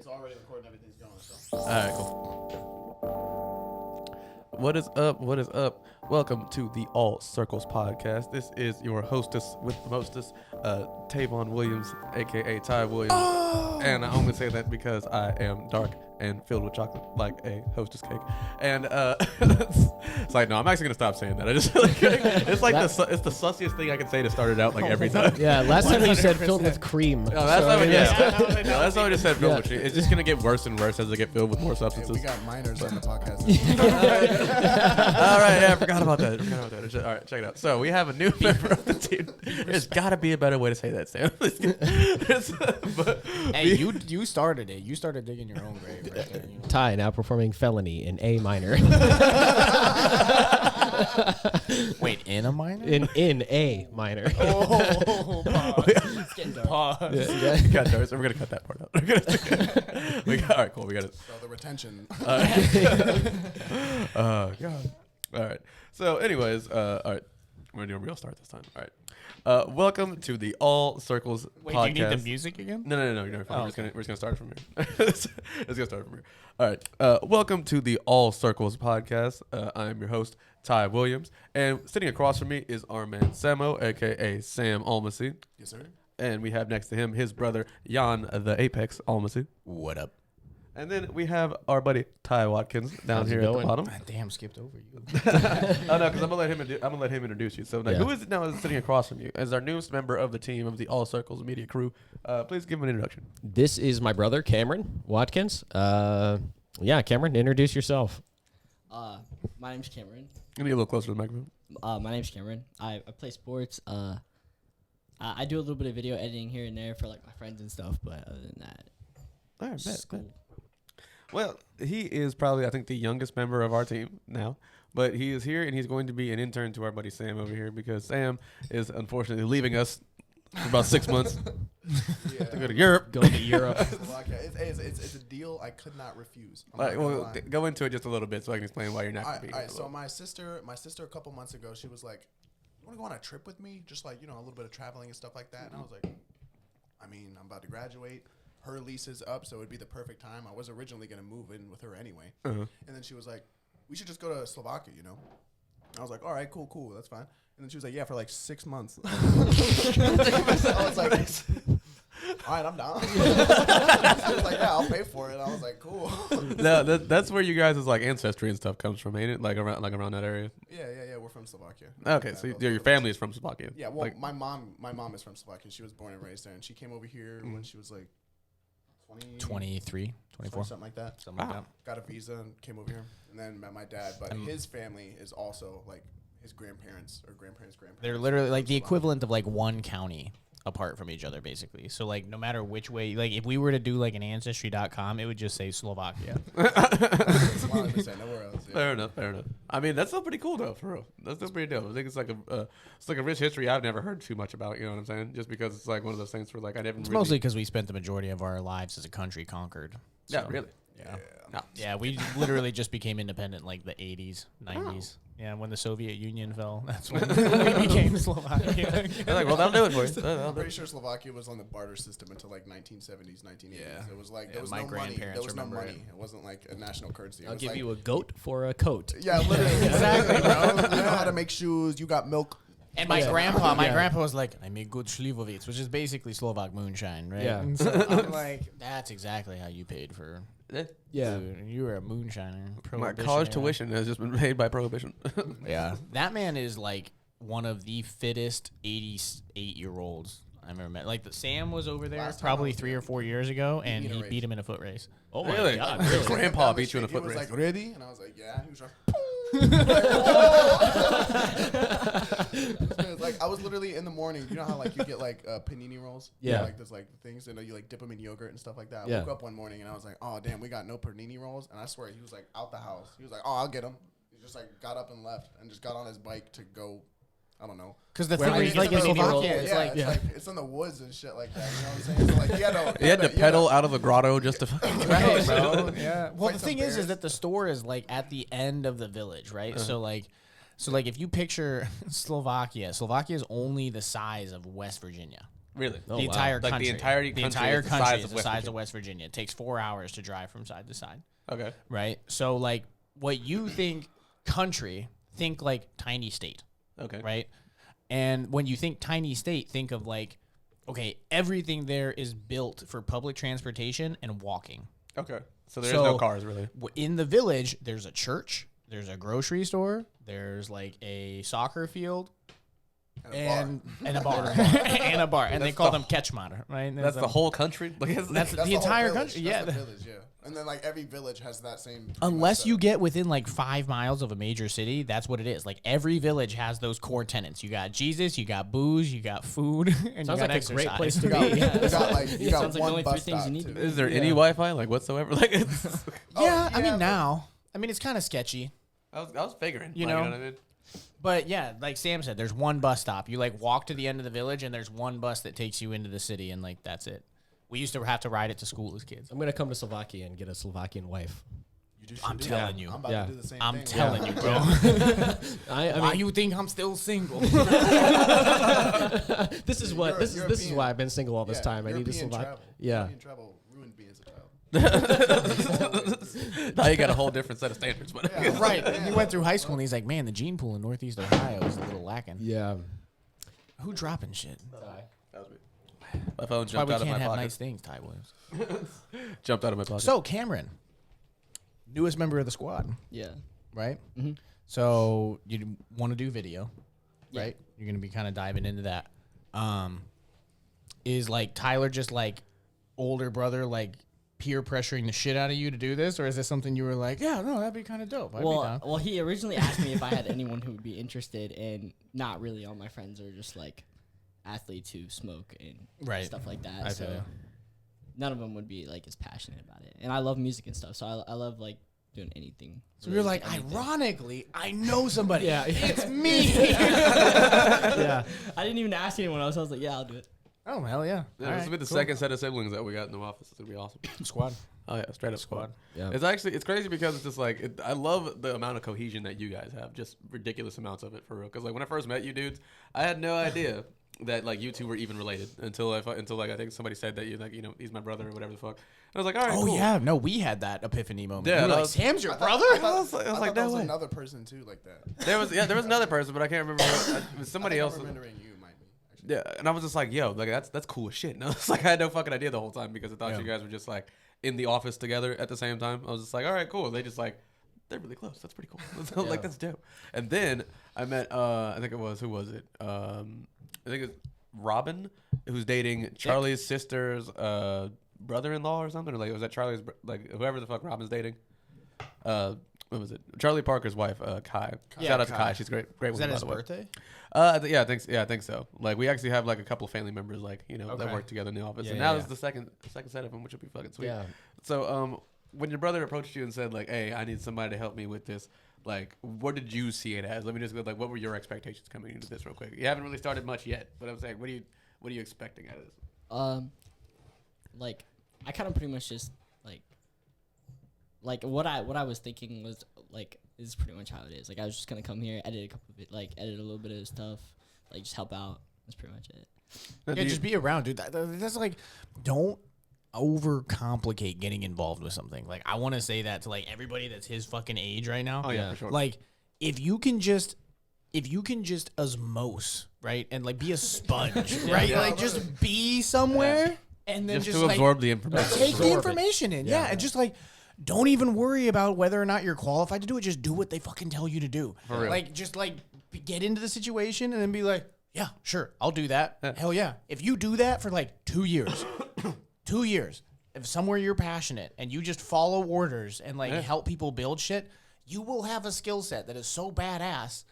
It's already recording. Everything's going. So. All right, cool. What is up? What is up? Welcome to the All Circles podcast. This is your hostess with the mostest, Tavon Williams, aka Ty Williams. And I only say that because I am dark and filled with chocolate like a hostess cake. And it's like, no, I'm actually gonna stop saying that. I just feel like it's like it's the sussiest thing I can say to start it out like every time. Yeah, last time you said filled with cream. No, that's not what, that's not what I just said. Filled with cream. It's just gonna get worse and worse as they get filled with more substances. Hey, we got minors on the podcast. All right, yeah, I forgot about that. All right, check it out. So we have a new member of the team. There's got to be a better way to say that, Sam. Hey, you started it. You started digging your own grave right there. You know? Ty now performing Felony in A minor. Wait, in a minor? in A minor. Oh, it's getting dark. Yeah. Cut those. We're gonna cut that part out. All right, cool. We got it. So the retention. God. All right. So, anyways, all right. We're gonna do a real start this time. All right. Welcome to the All Circles Wait, podcast. do you need the music again? No, you're fine. Oh, We're just gonna start from here. Let's gonna start from here. All right. Welcome to the All Circles podcast. I am your host, Ty Williams, and sitting across from me is our man Samo, aka Sam Almasy, Yes, sir. and we have next to him his brother Jan the Apex Almasy. What up? And then we have our buddy Ty Watkins down How's it here at the going? bottom. Damn, skipped over you. Oh no, because I'm gonna let him introduce you. So like, Yeah. who is now sitting across from you as our newest member of the team of the All Circles Media crew? Please give him an introduction. This is my brother Cameron Watkins. Yeah, Cameron, introduce yourself. My name's Cameron. Give me a little closer to the microphone. My name's Cameron. I play sports. I do a little bit of video editing here and there for like my friends and stuff, but other than that, All right, school. bet. Well, he is probably, I think, the youngest member of our team now. But he is here, and he's going to be an intern to our buddy Sam over here because Sam is unfortunately leaving us for about 6 months Yeah. to go to Europe. Go to Europe. It's a deal I could not refuse. I'm All right, not gonna well, lie. go into it just a little bit so I can explain why you're not going to be All here. right, so my sister a couple months ago, she was like, "You want to go on a trip with me? Just like, a little bit of traveling and stuff like that." And I was like, "I mean, I'm about to graduate. Her lease is up, so it'd be the perfect time. I was originally going to move in with her anyway." Uh-huh. And then she was like, "We should just go to Slovakia, And I was like, "All right, cool, that's fine." And then she was like, "Yeah, for like 6 months." I was like, "All right, I'm down." She was like, "Yeah, I'll pay for it." And I was like, "Cool." No, that's where you guys' like ancestry and stuff comes from, ain't it? Like around that area. Yeah, we're from Slovakia. Okay, Yeah, so those your are- family is from Slovakia. Yeah, well, like, my mom is from Slovakia. She was born and raised there, and she came over here when she was like 23, 24. something like that. Something like Wow. that. Got a visa and came over here, and then met my dad. But his family is also like his grandparents or grandparents' grandparents. They're literally like the Slovakia. equivalent of like one county apart from each other, basically. So like no matter which way, like if we were to do like an ancestry.com, it would just say Slovakia. 100% nowhere else. Yeah. fair enough. I mean, that's still pretty cool though, for real. That's still pretty dope. I think it's like a rich history I've never heard too much about. You know what I'm saying? Just because it's like one of those things where like I never. It's really, mostly because we spent the majority of our lives as a country conquered. Yeah, So, really. Yeah. No. Yeah, we literally just became independent like the 80s, 90s. Yeah, when the Soviet Union fell, that's when we became Slovakia. They're like, well, that'll do it for you. I'm pretty sure Slovakia was on the barter system until like 1970s, 1980s. Yeah. It was like Yeah, there was my no money. grandparents There was no remember money. It wasn't like a national currency. It I'll was give like, you a goat for a coat. Yeah, literally. Exactly, bro. You know how to make shoes. You got milk. And my grandpa was like, I make good Slivovitz, which is basically Slovak moonshine, right? Yeah. And so I'm like, that's exactly how you paid for Yeah. food. You were a moonshiner. My Prohibition college era. tuition has just been paid by prohibition. Yeah. That man is like one of the fittest 88-year-olds I've ever met. Like Sam was over there Last time I probably was 3 there, or 4 years ago, and beat a he race. beat him in a foot race. Oh Really? my God. He Really? was Grandpa down the beat you in a street. foot He race. was like, "Ready?" And I was like, "Yeah." He was like, It's like I was literally in the morning. You know how like you get like panini rolls? Yeah. Like there's like things, and you like dip them in yogurt and stuff like that. I Yeah. woke up one morning and I was like, "Oh damn, we got no panini rolls." And I swear he was like out the house. He was like, "Oh, I'll get them." He just like got up and left and just got on his bike to go. I don't know. Because the Where thing we is, get like in panini rolls. Slovakia, it's Yeah, like it's like it's in the woods and shit like that. You know what I'm saying? So like He had to pedal out of the grotto just to. right, bro. Yeah. Well, Fight the some thing is bears. that the store is like at the end of the village, right? So like if you picture Slovakia is only the size of West Virginia. Really? Oh, the wow. entire Like the country. entire the country entire is the country size is of the West size Virginia. of West Virginia. It takes 4 hours to drive from side to side. Okay. Right. So like what you think country, think like tiny state. Okay. Right. And when you think tiny state, think of like, okay, everything there is built for public transportation and walking. Okay. So there's So- no cars really. In the village, there's a church, there's a grocery store, there's like a soccer field, and a bar, and a bar, and they That's call the- them Ketchmatter, right? And That's there's the a- whole country. Like, That's That's the whole entire village. country. That's Yeah. the village, yeah. And then like every village has that same. pretty Unless much you setup. get within like 5 miles of a major city, that's what it is. Like every village has those core tenants. You got Jesus, you got booze, you got food, and Sounds you got like a exercise. great place to You got, be. you got like you got Sounds like the one only bus three things stop you need too. to is there any Wi-Fi like whatsoever? Like, it's, Yeah, I yeah, mean but- now, I mean it's kind of sketchy. I was figuring. You like, know? what I mean? But yeah, like Sam said, there's one bus stop. You like walk to the end of the village, and there's one bus that takes you into the city, and like that's it. We used to have to ride it to school as kids. I'm gonna come to Slovakia and get a Slovakian wife. You just I'm should do telling that. you. I'm about Yeah. to do the same I'm thing. telling you, bro. I Why mean, you think I'm still single? this is what this is European- why I've been single all this Yeah, time. I need a European Slovak. travel. Yeah. European travel ruined me as a child. Now you got a whole different set of standards, but Yeah. Right. And he went through high school, and he's like, man, the gene pool in Northeast Ohio is a little lacking. Yeah. Who dropping shit? That was me. My phone That's why jumped we out of can't my have pocket. nice things, Ty Williams. Jumped out of my pocket. So, Cameron, newest member of the squad, Yeah. right? Mhm. So, you want to do video, Yeah. right? You're going to be kind of diving into that. Is like Tyler just like older brother, like peer pressuring the shit out of you to do this? Or is this something you were like, yeah, no, that'd be kind of dope. I'd be down. Well, he originally asked me if I had anyone who would be interested, and not really all my friends are just like athletes who smoke and Right. stuff like that. I feel so you. none of them would be like as passionate about it. And I love music and stuff, so I love like doing anything. So you're related like, to anything. ironically, I know somebody. Yeah. It's me. Yeah. I didn't even ask anyone else. I was like, yeah, I'll do it. Oh, hell yeah. Yeah, this will be the second set of siblings that we got in the office. It's gonna be awesome. Squad. Oh yeah, straight up squad. Yeah. It's crazy because it's just like I love the amount of cohesion that you guys have. Just ridiculous amounts of it for real. Because like when I first met you dudes, I had no idea that like you two were even related until like I think somebody said that he's my brother or whatever the fuck. And I was like, all right, Oh cool. yeah, no, we had that epiphany moment. Yeah, We were that like, was- Sam's your brother. I was like, thought no there was way. another person too like that. There was another person, but I can't remember. It was somebody else. I'm remembering you might be. Actually. Yeah, and I was just like, yo, like that's cool as shit. No, it's like I had no fucking idea the whole time because I thought Yeah. you guys were just like in the office together at the same time. I was just like, all right, cool. They just like they're really close. That's pretty cool. Like that's dope. And then I met I think it was who was it? I think it's Robin, who's dating Charlie's sister's brother-in-law or something. Or like was that Charlie's like whoever the fuck Robin's dating? What was it? Charlie Parker's wife, Kai. Yeah, Shout out to Kai. Kai. She's great Is woman, that by his the way. birthday? Yeah, I think so. Like we actually have like a couple of family members, like that Okay. work together in the office, Yeah, and yeah, now yeah. it's the second set of them, which will be fucking sweet. Yeah. So when your brother approached you and said like, "Hey, I need somebody to help me with this," like, what did you see it as? Let me just go like, what were your expectations coming into this real quick? You haven't really started much yet, but I'm saying, what are you expecting out of this? Like I kind of pretty much just like what I was thinking was like this is pretty much how it is. Like I was just gonna come here, edit a couple of it, like edit a little bit of stuff, like just help out. That's pretty much it. Now, Yeah, do just be around, dude. That's like, don't overcomplicate getting involved with something. Like, I want to say that to like everybody that's his fucking age right now. Oh yeah, Yeah. for sure. Like, if you can just osmose, right, and like be a sponge, right, Yeah. like just be somewhere and then just just to like, absorb the information. take the Absorb it. information in, yeah, and just like. Don't even worry about whether or not you're qualified to do it. Just do what they fucking tell you to do. For real. Like, just like get into the situation and then be like, yeah, sure, I'll do that. Yeah. Hell yeah. If you do that for like 2 years, 2 years, if somewhere you're passionate and you just follow orders and like Yeah. help people build shit, you will have a skill set that is so badass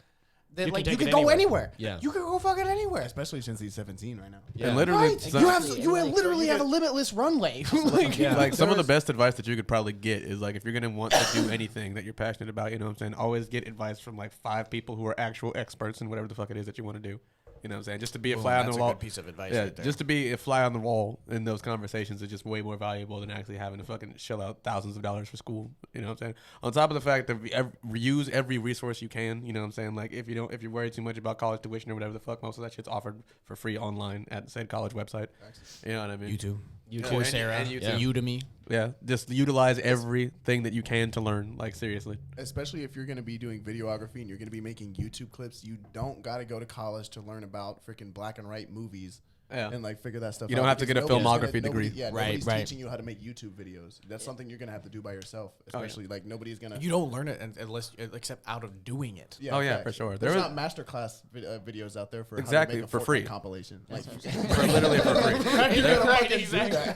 that You can like you take could it go anywhere. anywhere. Yeah. You could go fucking anywhere. Especially since he's 17 right now. And literally, Right. some- You have Exactly. you Like, literally have a limitless runway. Like, Yeah. like some of the best advice that you could probably get is like if you're gonna want to do anything that you're passionate about, you know what I'm saying, always get advice from like 5 people who are actual experts in whatever the fuck it is that you want to do. You know what I'm saying? Just to be a Boom, fly on that's the a wall. good piece of advice Yeah, right there. just to be a fly on the wall in those conversations is just way more valuable than actually having to fucking shell out thousands of dollars for school. You know what I'm saying? On top of the fact that use every resource you can. You know what I'm saying? Like if you're worried too much about college tuition or whatever the fuck, most of that shit's offered for free online at the said college website. You know what I mean? YouTube, YouTube. Coursera, And YouTube. Udemy. Yeah, just utilize everything that you can to learn. Like seriously. Especially if you're going to be doing videography and you're going to be making YouTube clips, you don't got to go to college to learn about freaking black and white movies. Yeah. And like figure that stuff out. You don't have to because get a nobody's filmography degree. Yeah, Right, nobody's right. teaching you how to make YouTube videos. That's something you're gonna have to do by yourself. Oh, yeah. Especially like nobody's gonna. You don't learn it unless except out of doing it. Yeah, Oh, yeah, facts. for sure. There's There not masterclass videos out there for Exactly, how to make a for Fortnite free. compilation. Like, For literally for free.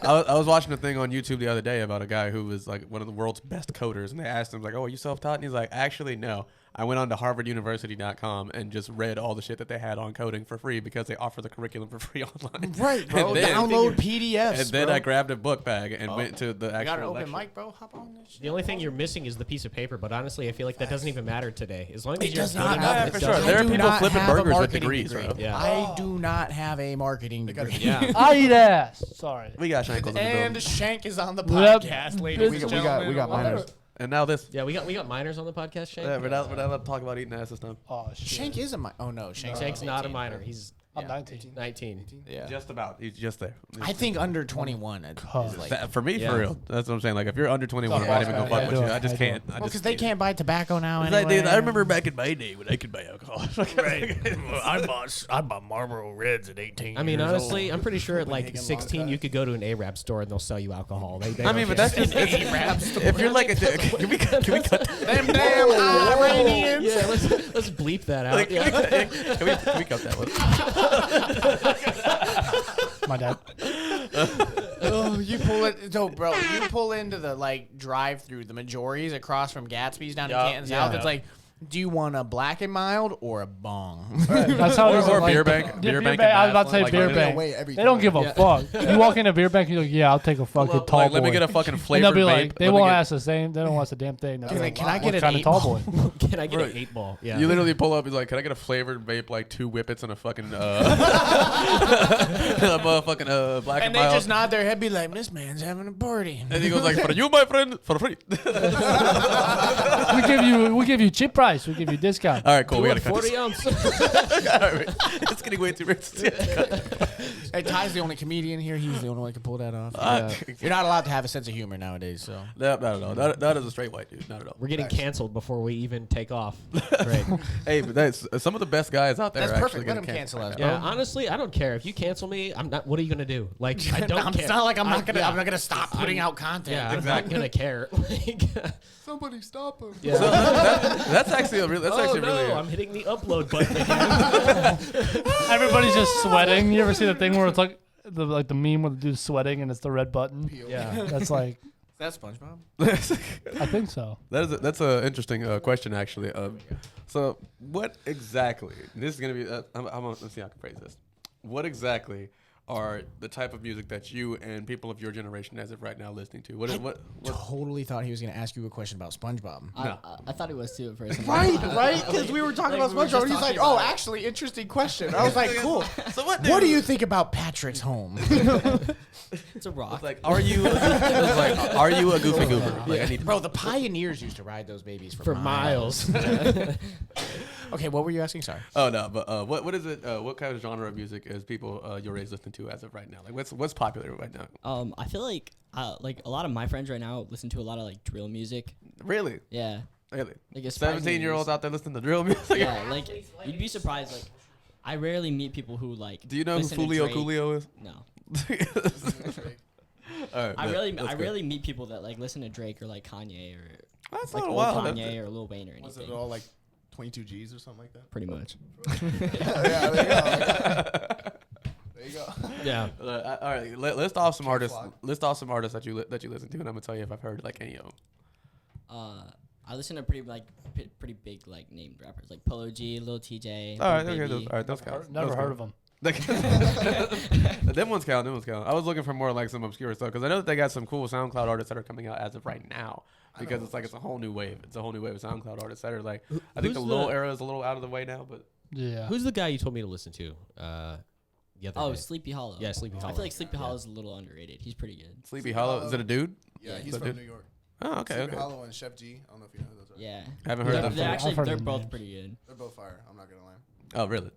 I was watching a thing on YouTube the other day about a guy who was like one of the world's best coders, and they asked him like, "Oh, are you self-taught?" And he's like, "Actually, no. I went on to HarvardUniversity.com and just read all the shit that they had on coding for free because they offer the curriculum for free online." Right, bro. And then- Download PDFs. And then bro. I grabbed a book bag and went to the You got an actual open lecture. mic, bro. Hop on this. The only thing you're missing is the piece of paper, but honestly, I feel like that doesn't even matter today. As long as It you're does good not enough, matter. it for doesn't- sure. There are I do people not flipping have a burgers with marketing degrees, degree. bro. Yeah. I do not have a marketing degree. Yeah. I eat ass. Sorry. We got Shankles in the And building. Shank is on the Yep. podcast, ladies We and got- gentlemen. we got minors. And now this. Yeah, we got minors on the podcast, Shank. We're not allowed to talk about eating ass this time. Oh shit. Shank is a minor. Oh no, Shank's not a minor. He's I'm 19. 19. Yeah. Just about. He's just there. I think under 21 is like. For me, Yeah. for real. That's what I'm saying. Like, if you're under 21, I Yeah, might even go yeah, fuck yeah, with do you. it. I just I do can't. it. I Well, just because they can't buy tobacco now anyway. I remember back in my day when I could buy alcohol. I bought Marlboro Reds at 18. I mean, honestly, I'm pretty sure at like Copenhagen 16 Long you could go to an Arab store and they'll sell you alcohol. They I mean, but that's just if you're like a can we cut Them damn Iranians. yeah. Let's bleep that out. like, Yeah. can we cut that one? My dad. Oh, you pull it, so bro. You pull into the like drive-through, the Majorities across from Gatsby's down in Yeah, Canton yeah. South. It's like, do you want a black and mild or a bong? That's how it is. Or like- beer bank. Yeah, Beer bank. I was about to say like, beer giving bank. away every They don't time. give a fuck. You walk in a beer bank, you're like, yeah, I'll take a fucking tall Like, boy. let me get a fucking and flavored they'll be vape. like, they Let me won't get- ask the same. They don't ask the damn thing. They'll be He's like, like, can I what get an kind of 8 tall ball? boy? Can I get Right. an 8-ball? Yeah. You literally pull up. He's like, "Can I get a flavored vape, like 2 whippets and a fucking a motherfucking black And and they mild?" just nod their head, be like, "This man's having a party." And he goes like, "For you, my friend, for free." we give you cheap price. We give you discount. All right, cool. We gotta cut 40 this. ounce. All right. It's getting way too rich. Hey, Ty's the only comedian here. He's the only one that can pull that off. Uh, You're not allowed to have a sense of humor nowadays. So No, not at all. That is a straight white dude. Not at all. We're getting canceled before we even take off. great. Hey, but that's some of the best guys out there. That's are perfect. Actually Let him getting cancel us. Yeah, bro. honestly, I don't care if you cancel me. I'm not. What are you gonna do? Like, I don't care. It's not like I'm not gonna. yeah. I'm not gonna stop putting out content. Yeah, I'm not gonna care. Like, Somebody stop him. yeah. So that's actually a real. That's Oh actually no! really. I'm hitting the upload button again. Everybody's just sweating. You ever see the thing where it's like the meme where the dude's sweating and it's the red button? Yeah. That's like, That's SpongeBob. I think so. That's a interesting question actually. So what exactly? This is gonna be. Let's see how I can phrase this. What exactly are the type of music that you and people of your generation, as of right now, listening to? What? Totally thought he was gonna ask you a question about SpongeBob. I thought it was too at first. I'm Right, like, right. Because we were talking Like, about we were SpongeBob. just And he's like, talking "Oh, about it." actually, interesting question." I was like, "Cool." So what? What do you think about Patrick's Home? It's a rock. It's like, are you? It's like, are you a goofy goober? Like, I need to Bro, the pioneers used to ride those babies For miles. Okay, what were you asking? Sorry. Oh no, but what is it? What kind of genre of music is people your age listening to as of right now? Like what's popular right now? I feel like a lot of my friends right now listen to a lot of like drill music. Really, Yeah. really. Like it's surprising 17-year-olds out there listening to drill music. Yeah, like you'd be surprised. Like I rarely meet people who like. Do you know who listen to Fulio Drake. Coolio is? No. All right, I that's good. rarely meet people that like listen to Drake or like Kanye or That's like not old wild. Kanye or Lil Wayne or Was anything. it all like 22 G's or something like that? Pretty much. Yeah, there you go. There you go. Yeah. All right, list off some artists. Flock. List off some artists that you listen to, and I'm gonna tell you if I've heard like any of them. I listen to pretty big like named rappers like Polo G, Lil TJ. All right, Lil okay, Baby. those count. Never Those heard count. of them. Them ones count. Them ones count. I was looking for more like some obscure stuff because I know that they got some cool SoundCloud artists that are coming out as of right now. Because it's like it's a whole new wave. It's a whole new wave of SoundCloud artists that are like. I think the who's Lil the- era is a little out of the way now, but Yeah. Who's the guy you told me to listen to? The other Oh, day? Sleepy Hollow. Yeah, Sleepy I Hollow. feel like Sleepy Yeah. Hollow is a little underrated. He's pretty good. Sleepy Hollow. Is it a dude? Yeah, he's So from dude- New York. Oh, okay. Sleepy Okay. Hollow and Chef G. I don't know if you know who those are. Yeah. Haven't heard They're, of them. they're I've actually heard they're the both names. pretty good. They're both fire. I'm not gonna lie. Oh, really?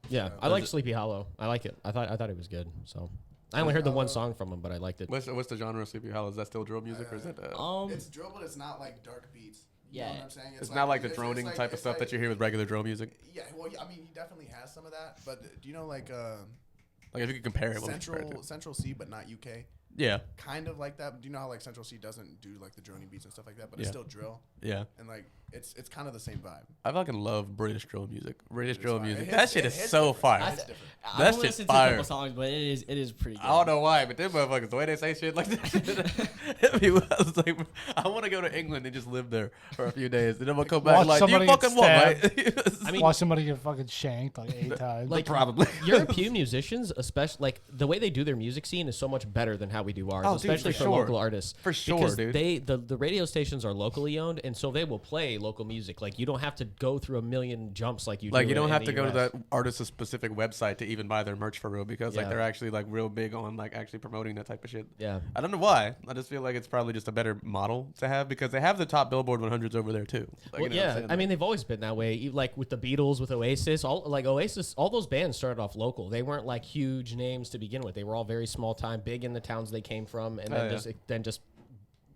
Yeah, I like Sleepy Hollow. I like it. I thought it was good. So I only heard the one song from him, but I liked it. What's the genre of Sleepy Hollow? Is that still drill music, or is it? It's drill, but it's not like dark beats. You know Yeah. what I'm saying? It's not like the it's droning like- type of it's stuff like- that you hear with regular drill music. Yeah, well, I mean, he definitely has some of that. But do you know like Like if you could compare it, what would you compare it to? Central C, but not UK? Yeah, Kind of like that. Do you know how like Central C doesn't do like the droning beats and stuff like that, but it's Yeah. still drill, yeah. and like it's kind of the same vibe. I fucking love British drill music. British drill fire. music. It That hits- shit it is hits so different. fire. It's different. I've That only shit's listened to a fire. couple songs, but it is pretty good. I don't know why, but them motherfuckers, the way they say shit like that, I was like, I want to go to England and just live there for a few days, and then I'm gonna come back Watch like, you somebody get fucking what, right? I mean, Watch somebody get fucking shanked like 8 times. like probably. European musicians, especially like the way they do their music scene is so much better than how we do ours, Oh, dude, especially for for sure. local artists. For sure, because dude. the radio stations are locally owned, and so they will play local music. Like you don't have to go through a million jumps like you Like do you don't in have the to go to US. that artist's specific website to even buy their merch for real, because like Yeah. they're actually like real big on like actually promoting that type of shit. Yeah. I don't know why. I just feel like it's probably just a better model to have, because they have the top Billboard 100s over there too. Like, Well, you know what I'm yeah, saying? I mean they've always been that way. Like with the Beatles, with Oasis, all those bands started off local. They weren't like huge names to begin with. They were all very small time, big in the towns they came from, and Oh, then just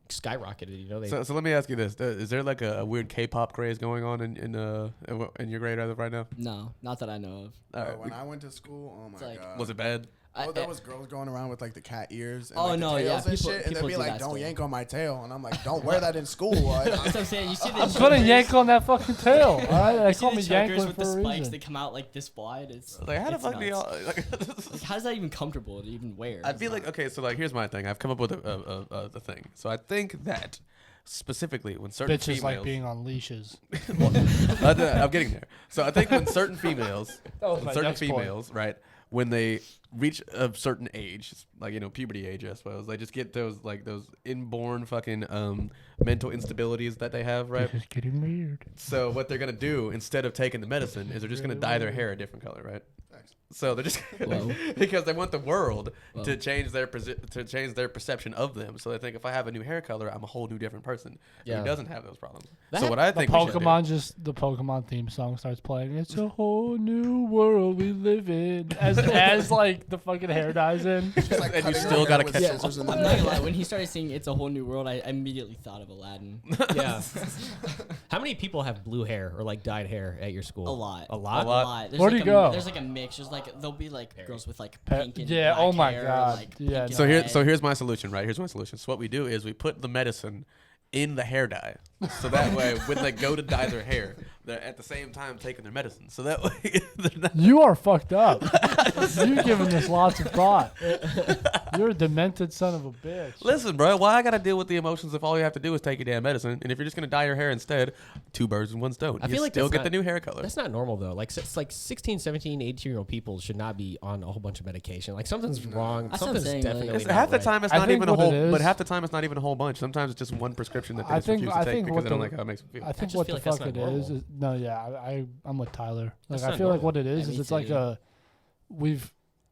skyrocketed. You know, they So let me ask you this: is there like a weird K-pop craze going on in your grade as of right now? No, not that I know of. All right. When I went to school, oh my It's like- god, Was it bad? Oh, there was girls going around with like the cat ears. And, Oh, like, no, the yeah, tails and people- shit, and they'd people be do like, that "Don't still. yank on my tail," and I'm like, "Don't wear that in school." Like, That's what I'm saying. You see the I'm gonna yank on that fucking tail. All right, they You see call the me chokers Yanklin with for the a spikes reason. that come out like this wide. It's Like how the it's fuck do y'all? nuts. Like, Like, how is that even comfortable to even wear? I feel like okay, so like here's my thing. I've come up with a thing. So I think that specifically when certain Bitches females, like being on leashes. I'm getting there. So I think when certain females, That was my certain next point. females, right, when they reach a certain age, like puberty age, I suppose, they just get those inborn fucking mental instabilities that they have, right? This is getting weird. So what they're gonna do instead of taking the medicine is they're just gonna dye their hair a different color, right? So they're just Whoa. because they want the world Whoa. to change their perception of them. So they think if I have a new hair color, I'm a whole new different person Yeah. who doesn't have those problems. That So hap- what I The think we should do- Pokemon theme song starts playing. It's a whole new world we live in. As like the fucking hair dyes in. just, like, And you cutting still her gotta with catch scissors in the I'm not gonna back. lie. When he started singing "It's a Whole New World," I immediately thought of Aladdin. yeah. How many people have blue hair or like dyed hair at your school? A lot. A lot. A lot. There's Where'd like you go? There's like a mix. There's like there'll be like girls with like Pe- pink and yeah, black oh my hair, God. like, Yeah, pink no. and So red. here's my solution, right? Here's my solution. So what we do is we put the medicine in the hair dye. So that way when they go to dye their hair, they're at the same time taking their medicine. So that way they're not You are fucked up. You've given this lots of thought. You're a demented son of a bitch. Listen, bro, why I gotta deal with the emotions if all you have to do is take your damn medicine? And if you're just gonna dye your hair instead, 2 birds in 1 stone. I you feel like still that's get not- the new hair color. That's not normal though. Like it's like 16, 17, 18-year-old people should not be on a whole bunch of medication. Like something's wrong. That's what I'm Something's saying, like- definitely It's, not half the right. time it's I not think even a what it whole, but is- half the time it's not even a whole bunch. Sometimes it's just one prescription that they just refuse to take because they don't like how it makes them feel. I think just what feel the like that's fuck it not is, normal. no, yeah, I'm with Tyler. That's Like I not feel like normal. what it is Yeah, me it's like too.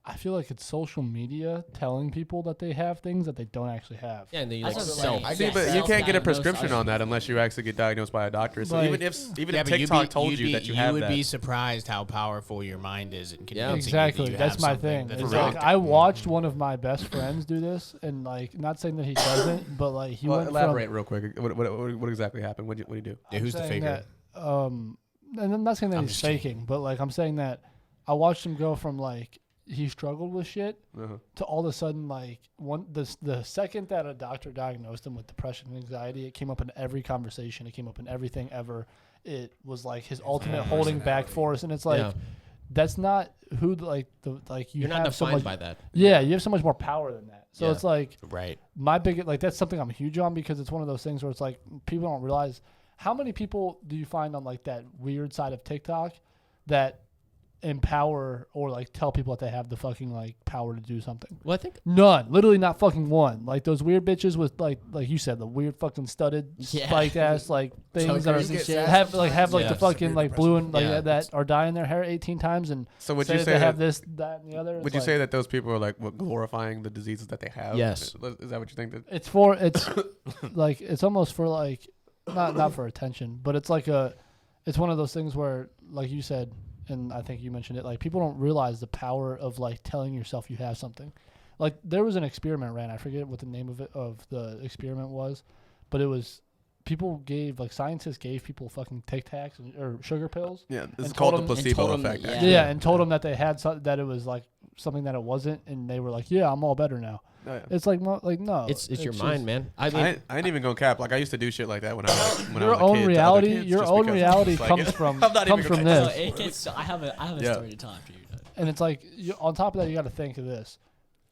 I feel like it's social media telling people that they have things that they don't actually have. Yeah, and then you That's like what I'm self. saying. I See, Yeah, but you can't get a self-diagnosis. prescription on that unless you actually get diagnosed by a doctor. So Like- even if Yeah, but TikTok told you that you have would that, be surprised how powerful your mind is in convincing you Exactly. that you That's have my something thing. that's It's wrong. like I watched one of my best friends do this, and like, not saying that he doesn't, but like he well, went elaborate real quick. What exactly happened? What do you do? Yeah, who's the saying faker? that, and I'm not saying that I'm he's just kidding. faking, but like I'm saying that I watched him go from like he struggled with shit Uh-huh. to all of a sudden like the second that a doctor diagnosed him with depression and anxiety, it came up in every conversation, it came up in everything ever. It was like his ultimate holding back force, and it's like Yeah. that's not who you You're not have so defined much, by that. yeah, you have so much more power than that. So Yeah. it's like Right. my big like that's something I'm huge on because it's one of those things where it's like people don't realize how many people do you find on like that weird side of TikTok that empower or like tell people that they have the fucking like power to do something. Well, I think None, literally not fucking one. Like those weird bitches with like you said, the weird fucking studded Yeah. spiked ass like things that Chokers and shit. have like the Yeah. fucking like blue and like Yeah. that are dyeing their hair 18 times and So would say you that say they have that, this, that, and the other. would you say that those people are like glorifying the diseases that they have? Yes. Is that what you think? That it's like it's almost for like not for attention, but it's like it's one of those things where like you said, and I think you mentioned it, like people don't realize the power of like telling yourself you have something. Like there was an experiment ran, I forget what the name of the experiment was, but it was scientists gave people fucking Tic Tacs or sugar pills. yeah, this is And called told the them- placebo told them effect. that- actually. Yeah, and told them that they had that it was like something that it wasn't, and they were like, "Yeah, I'm all better now." Oh, yeah. It's like no, it's your just- mind, man. I mean, I ain't even gonna cap. Like I used to do shit like that when I was when I Your was a own kid to other reality, kids, your just own because reality it's like, comes from I'm not even comes from gonna- this. So it gets. I have a Yeah. story to tell after you're done. And it's like on top of that, you got to think of this.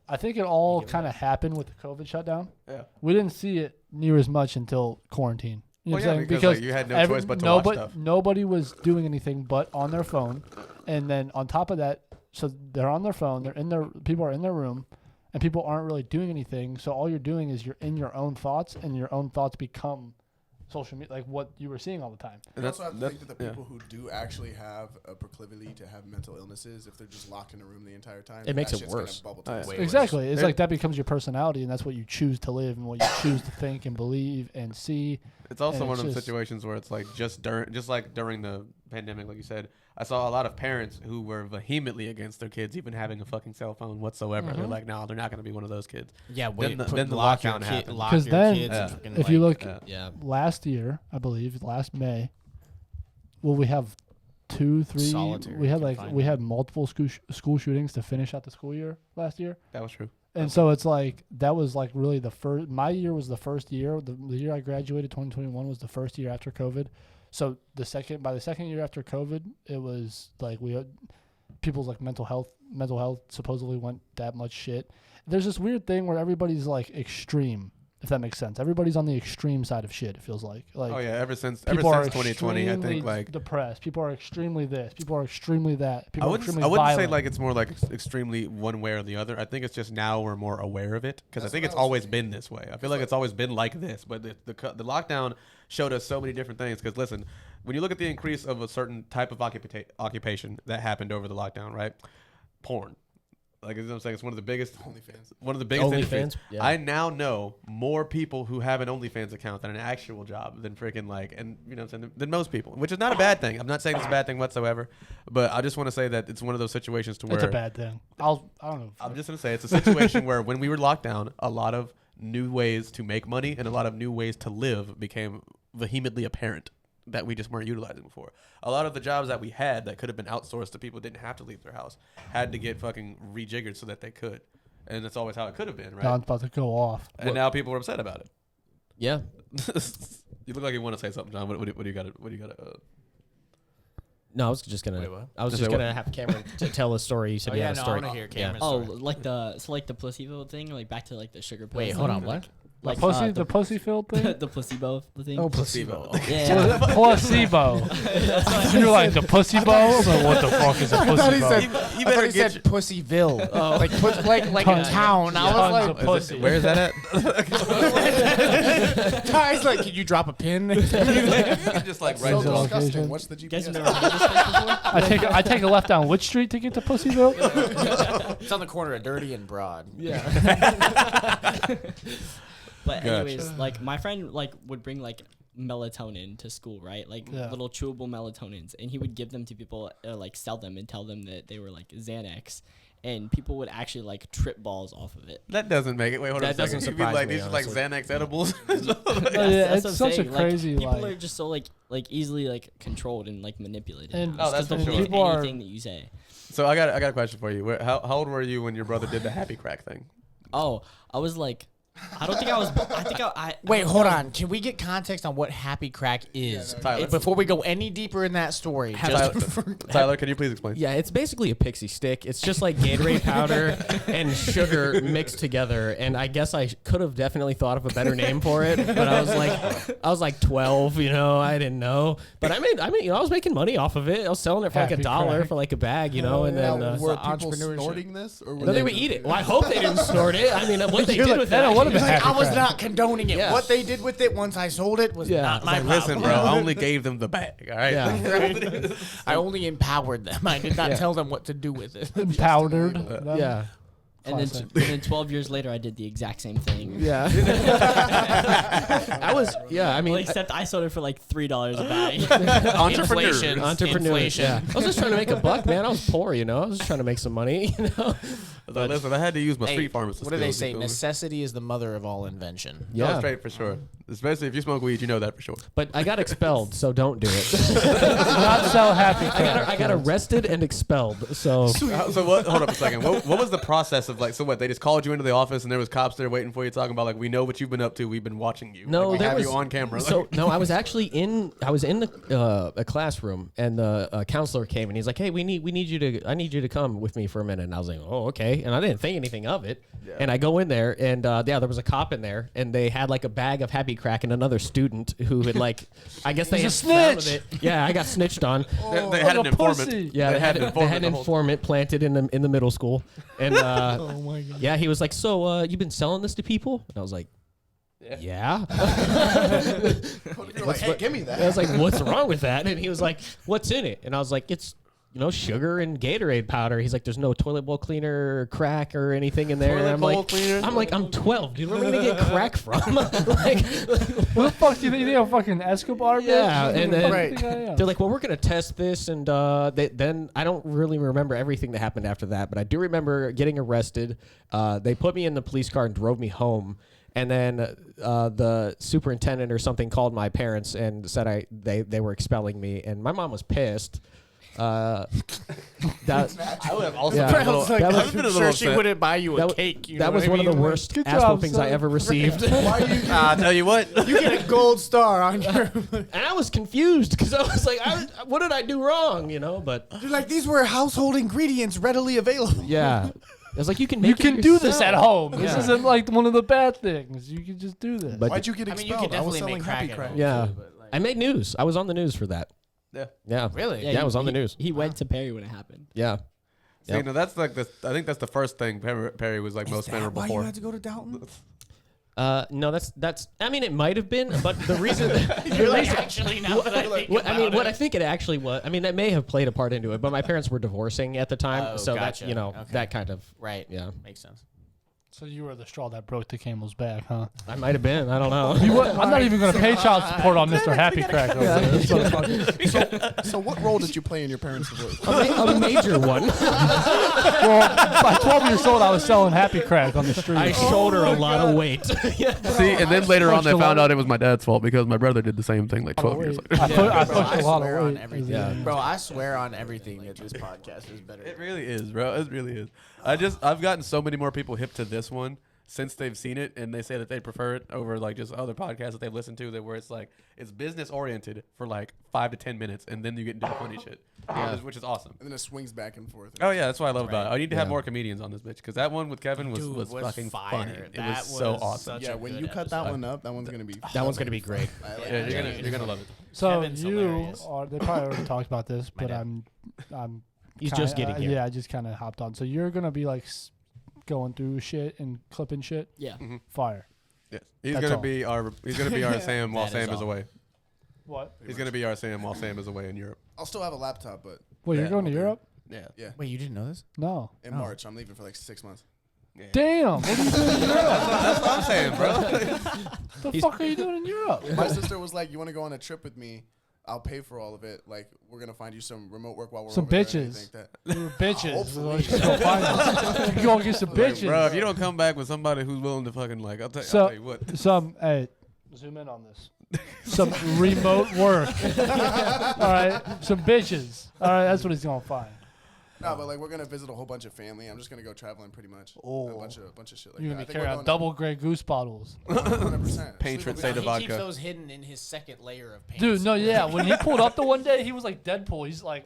I think it all kind of happened with the COVID shutdown. Yeah. We didn't see it near as much until quarantine. You know Well, what I'm yeah, saying? because, like, you had no choice but to watch stuff. Nobody was doing anything but on their phone. And then on top of that, so they're on their phone. People are in their room, and people aren't really doing anything. So all you're doing is you're in your own thoughts, and your own thoughts become social media, like what you were seeing all the time. You also have to think that the yeah. people who do actually have a proclivity to have mental illnesses, if they're just locked in a room the entire time, It makes that it shit's gonna worse. bubble to Oh, yeah. the Way surface. Exactly. It's There- like that becomes your personality, and that's what you choose to live and what you choose to think and believe and see. It's also And one it's of the just- situations where it's like just like during the pandemic, like you said, I saw a lot of parents who were vehemently against their kids even having a fucking cell phone whatsoever. They're Mhm. like, no, they're not going to be one of those kids. Yeah, Then the- put- then the lock your lockdown kid- happened. lock 'Cause your then, kids and Yeah. fucking, If you like, look yeah. last year, I believe last May, we have 2, 3. Solitary we had confinement. multiple school shootings to finish out the school year last year. That was true. And so it's like that was like really the first. My year was the first year. The year I graduated, 2021, was the first year after COVID. So by the second year after COVID, it was like we had people's like mental health supposedly went that much shit. There's this weird thing where everybody's like extreme, if that makes sense. Everybody's on the extreme side of shit. It feels like Oh yeah, ever since people are 2020, I think extremely like depressed. People are extremely this. People are extremely that. People I are wouldn't extremely say violent. like it's more like extremely one way or the other. I think it's just now we're more aware of it because I That's think what it's I was always thinking. been this way. I feel like it's always been like this, but the lockdown showed us so many different things. Because listen, when you look at the increase of a certain type of occupation that happened over the lockdown, right? Porn. Like you know what I'm saying, it's one of the biggest industries. OnlyFans. Yeah. I now know more people who have an OnlyFans account than an actual job than freaking like, and you know what I'm saying, than most people, which is not a bad thing. I'm not saying it's a bad thing whatsoever, but I just want to say that it's one of those situations to where it's a bad thing. I don't know. I'm just gonna say it's a situation where when we were locked down, a lot of new ways to make money and a lot of new ways to live became vehemently apparent that we just weren't utilizing before. A lot of the jobs that we had that could have been outsourced to people who didn't have to leave their house had to get fucking rejiggered so that they could. And that's always how it could have been, right? Don's about to go off. And now people are upset about it. Yeah. You look like you want to say something, John. What do you got? What do you got? No, I was just gonna. Wait, what? I was Just just say gonna have Cameron to tell a story. You said Oh, you yeah, had a no, I story. wanna hear Yeah. Cameron's Oh, story. like the placebo thing, like back to like the sugar pill. Wait, thing. hold on, what? Like The pussy filled thing? the placebo thing. Oh, placebo. yeah. Placebo. You're like the pussy bow? Like, what the fuck is a pussy bow? You better get your, Pussyville. like a town. I Tons was of pussy. where is that at? Ty's like, can you drop a pin? Just like right So Right. disgusting. Location. What's the You guys GPS? have never heard of this place before? I take a left down which street to get to Pussyville? It's on the corner of Dirty and Broad. But Gotcha. anyways, like my friend like would bring like melatonin to school, right? Like Yeah. little chewable melatonins, and he would give them to people, like sell them and tell them that they were like Xanax, and people would actually like trip balls off of it. That doesn't make it. Wait, hold on. That a second. doesn't You mean surprise like me, these are like honestly. Xanax edibles? Yeah, That's it's what I'm such a saying. crazy, People like- are just so like easily like controlled and like manipulated. And- now. Oh, that's Just 'cause for they'll sure. believe People are- anything that you say. So I got a question for you. How old were you when your brother did the happy crack thing? Oh, I was like I don't think I was. I think I Wait, hold on. Can we get context on what happy crack is Tyler. before we go any deeper in that story? Tyler, can you please explain? Yeah, it's basically a pixie stick. It's just like Gatorade powder and sugar mixed together. And I guess I could have definitely thought of a better name for it, but I was like 12, you know, I didn't know. But I mean, you know, I was making money off of it. I was selling it for like Happy $1 crack. for like a bag, you know, and then Now, were the people entrepreneurship. snorting this, or were no, they would eat it. Well, I hope they didn't snort it. I mean, what they You're did like, with that it. would've been actually- happy I was crack. not condoning it. Yeah. What they did with it once I sold it was Yeah. not my problem. Listen, bro, I only gave them the bag. All right. Yeah. I only empowered them. I did not tell them what to do with it. Powdered. Yeah. and then Classic. and then 12 years later, I did the exact same thing. Yeah. I was, yeah, I mean, Well, except I sold it for like $3 a bag. Inflation. entrepreneur. Yeah. I was just trying to make a buck, man. I was poor, you know. I was just trying to make some money, you know. So listen, I had to use my Hey, street pharmacist. what do they skills, say? you feel me? Necessity is the mother of all invention. No, Yeah. straight for sure. Especially if you smoke weed, you know that for sure. But I got expelled, so don't do it. Not so happy. I got arrested and expelled. So So what? Hold up a second. What was the process of like? So what? They just called you into the office and there was cops there waiting for you, talking about like, we know what you've been up to. We've been watching you. No, like, we there have was- you on camera. So no, I was actually in the a classroom, and the counselor came and he's like, "Hey, I need you to come with me for a minute." And I was like, "Oh, okay." And I didn't think anything of it. And I go in there, and yeah, there was a cop in there, and they had like a bag of Happy Crack and another student who had like, I guess they had He's a found snitch. it. Yeah, I got snitched on. they had like an a informant. pussy. Yeah, they had an an informant the whole informant planted in the middle school, and Oh my god. yeah, he was like, "So, you've been selling this to people?" And I was like, "Yeah." You're like, hey, give me that. I was like, "What's wrong with that?" And he was like, "What's in it?" And I was like, "It's, you know, sugar and Gatorade powder." He's like, "There's no toilet bowl cleaner or crack or anything in there." And I'm like, I'm 12, dude. Where am I gonna get crack from? Like, What the fuck do you think? You think I'm fucking Escobar? bitch? yeah. And then What do you think I am? they're like, "Well, we're gonna test this," and then I don't really remember everything that happened after that, but I do remember getting arrested. They put me in the police car and drove me home. And then the superintendent or something called my parents and said they were expelling me, and my mom was pissed. That I would have also Yeah. been a little, Like, I would I'm have been a sure little she upset. wouldn't buy you a that, cake. You that know was what one I of the mean? worst Good ass job, whoopings I son. ever received. I'll tell you what. You get a gold star on your. And I was confused because I was like, what did I do wrong? You know, but You're like, these were household ingredients readily available. yeah. I was like, you can You make can it do this at yourself. home. This Yeah. isn't like one of the bad things. You can just do this. But Why'd you get I mean, expelled? you could I was definitely selling make Happy crack at Crack. home. Yeah. too, but, like- I made news. I was on the news for that. Yeah. Yeah. Really? Yeah, it was on the news. He went to Perry when it happened. Yeah. See, Yep. no, that's like the. I think that's the first thing Perry was like most memorable Why for. you had to go to Dalton? No, that's. I mean, it might have been, but the reason. You're like, actually, now that I think What I think it actually was. I mean, that may have played a part into it, but my parents were divorcing at the time, Oh, so gotcha. that Okay. that kind of Right. yeah. Makes sense. So you were the straw that broke the camel's back, huh? I might have been. I don't know. I'm not even going to pay child support on Mr. Happy Crack. Over there. This motherfucker. So what role did you play in your parents' divorce? a major one. Well, by 12 years old, I was selling Happy Crack on the street. I shoulder a lot of weight. See, and then later on, they found out it was my dad's fault because my brother did the same thing like 12 years later. I Bro, pushed I a lot swear of on weight. everything. Yeah. Bro, I swear on everything that this podcast is better. It really is, bro. It really is. I've gotten so many more people hip to this one since they've seen it, and they say that they prefer it over like just other podcasts that they've listened to, that where it's like it's business oriented for like 5 to 10 minutes, and then you get into the funny shit, which is awesome. And then it swings back and forth. Oh yeah, that's what I love about it. I need to have Yeah. more comedians on this bitch because that one with Kevin was, Dude, was was fucking fire. funny. It That was so was awesome. such Yeah, a when good you cut that one up, that one's gonna be. That one's gonna be great. I like Yeah, that. you're gonna love it. So Kevin's you hilarious. are. They probably already talked about this, but dad. I'm. He's just getting here. Yeah, I just kind of hopped on. So you're gonna be like going through shit and clipping shit. Yeah. Fire. Yes. He's That's gonna all. be our Sam while That Sam is is all. away. What? He's gonna be our Sam while Sam is away in Europe. I'll still have a laptop, but Wait, Yeah, you're going to okay. Europe? Yeah. yeah, Wait, you didn't know this? No. in March I'm leaving for like 6 months. Damn. What are you doing in Europe? That's what I'm saying, bro. What the fuck are you doing in Europe? My sister was like, "You want to go on a trip with me? I'll pay for all of it. Like, we're gonna find you some remote work while we're Some over there," and bitches. anything like You're bitches. Hopefully. Let's go find them. You go get some bitches. Bro, if you don't come back with somebody who's willing to fucking like, I'll tell So- you what. Some, hey, zoom in on this. Some remote work. All right, some bitches. All right, that's what he's gonna find. No, but like we're gonna visit a whole bunch of family. I'm just gonna go traveling pretty much. Oh. A bunch of shit like You're that. gonna be carrying out double Grey Goose bottles. 100%. Patron Sleep saint with of He vodka. keeps those hidden in his second layer of pants. Dude, no, yeah. When he pulled up the one day, he was like Deadpool. He's like,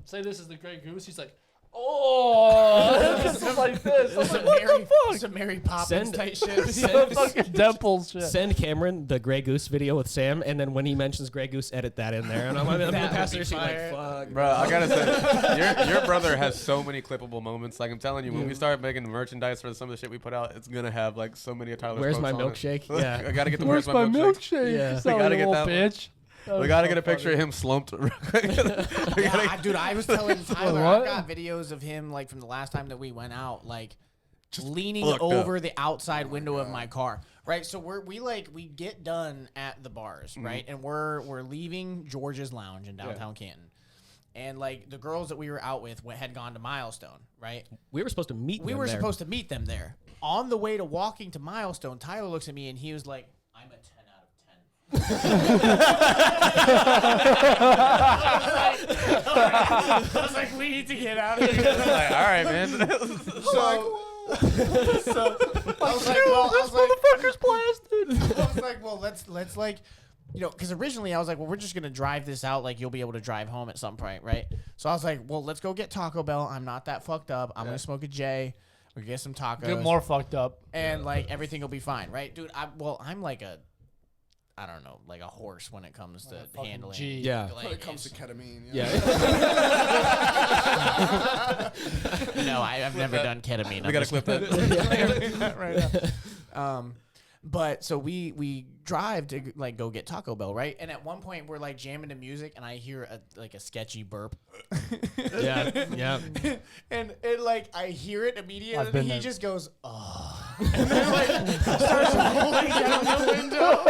say this is the Grey Goose. He's like, oh, this is like this. I'm like, what the fuck? Some Mary Poppins Send- type shit. Some fucking Deadpool shit. Send Cameron the Grey Goose video with Sam, and then when he mentions Grey Goose, edit that in there. And I'm gonna That pass would her be like, fire. fuck. Bro, I gotta say, your brother has so many clippable moments. Like I'm telling you, when we start making merchandise for some of the shit we put out, it's gonna have like so many of Tyler's Where's quotes my on it. milkshake? Look, Yeah. I gotta get the Where's my milkshake? Yeah. You We silly gotta get little that one. bitch. That We was gotta so get a picture funny. of him slumped. We gotta- Yeah, dude, I was telling Tyler, What? I got videos of him like from the last time that we went out, like just leaning fucked over up. the outside window of my car. Right, so we get done at the bars, Mm-hmm. right, and we're leaving George's Lounge in downtown Canton, and like the girls that we were out with had gone to Milestone, right? We were supposed to meet. We them were there. supposed to meet them there. On the way to walking to Milestone, Tyler looks at me and he was like, "I'm a 10 out of 10." I was like, "We need to get out of here." like, all right, man. So I was like, well, this motherfucker's blasted. I was like, well, let's like, you know, because originally I was like, well, we're just gonna drive this out, like you'll be able to drive home at some point, right? So I was like, well, let's go get Taco Bell. I'm not that fucked up. I'm gonna smoke a J. We get some tacos. Get more fucked up. and like everything will be fine, right, dude? I'm like a, I don't know, like a horse when it comes to fucking handling. G. Yeah. like, When it comes to ketamine. Yeah. no, I've never done ketamine. We gotta clip that. right now. But so we drive to like go get Taco Bell, right? And at one point we're like jamming to music, and I hear a sketchy burp. Yeah. Yeah. and like I hear it immediately, I've and been he there. just goes, "Oh," and then like starts rolling down the window.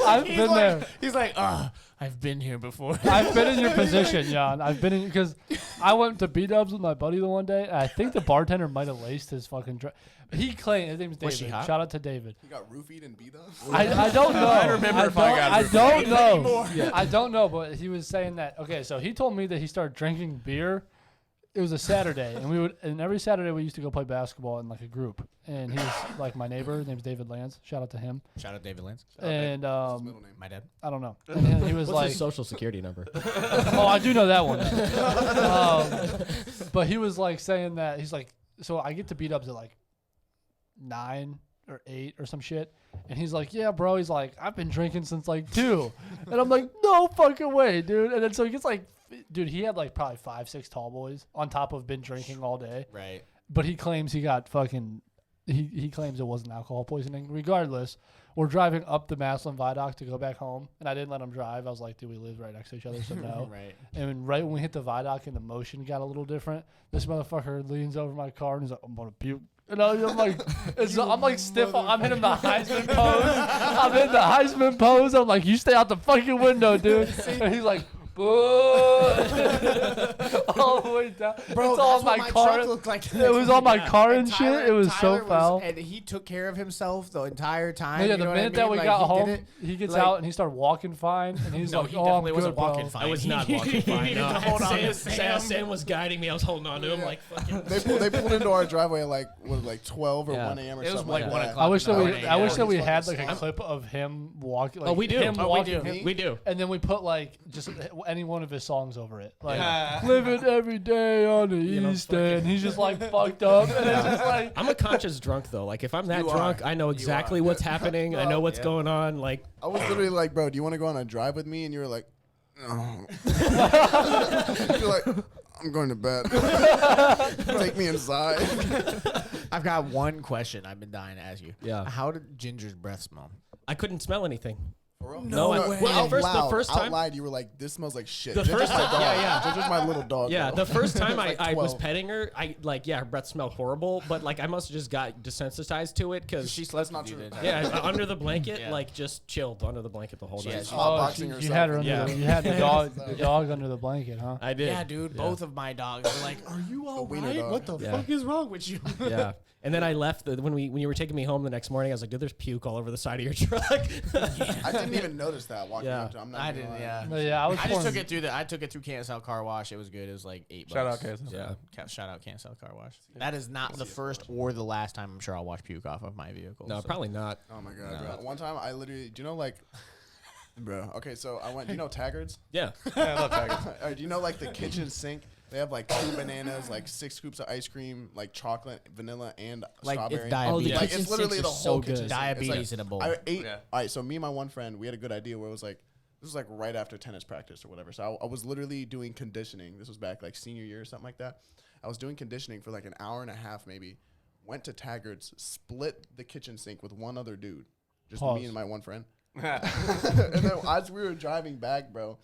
I've been there. He's like, "Oh, I've been here before." I've been in your position, Jan. I've been in because I went to B-Dubs with my buddy the one day, and I think the bartender might have laced his fucking drink. He claimed his name's David. Was she hot? Shout out to David. You got roofied and beat up. I don't know. I remember if I got I roofied. don't know. I don't know, but he was saying that. Okay, so he told me that he started drinking beer. It was a Saturday, and every Saturday we used to go play basketball in like a group. And he was like my neighbor. His name's David Lance. Shout out to him. Shout out David Lance, And His middle name. my dad. I don't know. And then he was What's like, his social security number? oh, I do know that one. But he was like saying that he's like, so I get to beat ups at like 9 or 8 or some shit, and he's like, yeah, bro. He's like, I've been drinking since like 2, and I'm like, no fucking way, dude. And then so he gets like, dude, he had like probably 5-6 tall boys on top of been drinking all day, Right. but he claims he got fucking. He claims it wasn't alcohol poisoning. Regardless, we're driving up the Maslin Viaduct to go back home, and I didn't let him drive. I was like, dude, we live right next to each other, so no. Right. And right when we hit the viaduct and the motion got a little different, this motherfucker leans over my car and he's like, I'm gonna puke. And I'm like, I'm like stiff. I'm in the Heisman pose. I'm in the Heisman pose. I'm like, you stay out the fucking window, dude. And he's like, all the way down. Bro, it's all that's what my my car. truck looked like. It was on my car and Tyler- shit. It was Tyler so foul. and he took care of himself the entire time. Yeah, you the know minute what I that we mean? got Like, he did home, it. he gets like- out and he started walking fine. And he's No, like, he oh, I'm definitely good, wasn't walking bro. fine. I was He not needed walking fine. to No. hold on to Sam Sam. was guiding me. I was holding on to him like fucking. They pulled into our driveway at like 12 or Yeah. 1 a.m. or It was something like like 1 that. o'clock. I wish that we, Yeah, I wish that we he's had fucking like a slow. clip of him walking. Like, Oh, we do. Him Oh, we walking, do. We do. and then we put like just any one of his songs over it, like "Living Every Day on the East End." He's just like fucked up, and it's just like I'm a conscious drunk though. Like if I'm that You drunk, are. I know exactly what's happening. I know what's going on. Like I was literally like, bro, do you want to go on a drive with me? And you were like, no. You're like, I'm going to bed. Take me inside. I've got one question I've been dying to ask you. Yeah. How did Ginger's breath smell? I couldn't smell anything. For real? No, I- well, out at first- the loud, first out time- loud, you were like, this smells like shit. The Ginger's first my time- dog. yeah. Ginger's my little dog. Yeah, bro. the first time Like I was 12. petting her, her breath smelled horrible, but like I must have just got desensitized to it because She slept not with you, true. didn't she? yeah, under the blanket, Yeah. like just chilled under the blanket the whole Yeah, night. she- oh, Hotboxing you herself. had her under Yeah. you had the dog under the blanket, huh? I did. Yeah, dude. Both of my dogs were like, "Are you all wiener right? dog. What the Yeah. fuck is wrong with you?" Yeah. And then I left when you were taking me home the next morning. I was like, dude, there's puke all over the side of your truck. I didn't even notice that walking Yeah. up to. I'm not. I gonna didn't. lie. Yeah. No, yeah, I was. I just born- took it through I took it through KSL Car Wash. It was good. It was like $8. Shout out KSL. Yeah. Shout out KSL Car Wash. That is not the first or the last time I'm sure I'll watch puke off of my vehicle. No, so. probably not. Oh my god, bro. One time I literally, do you know like, bro? Okay, so I went. Do you know Taggart's? Yeah. Yeah, I love Tigers. Or do you know like the kitchen sink? They have like 2 bananas, like 6 scoops of ice cream, like chocolate, vanilla, and Like strawberry. it's diabetes. Like kitchen it's literally sinks the are whole so kitchen good. sink. It's like- Diabetes in a bowl. I ate. Yeah. All right, so me and my one friend, we had a good idea where it was like, this was like right after tennis practice or whatever. So I was literally doing conditioning. This was back like senior year or something like that. I was doing conditioning for like an hour and a half maybe. Went to Taggart's, split the kitchen sink with one other dude, just Pause. me and my one friend. And then as we were driving back, bro,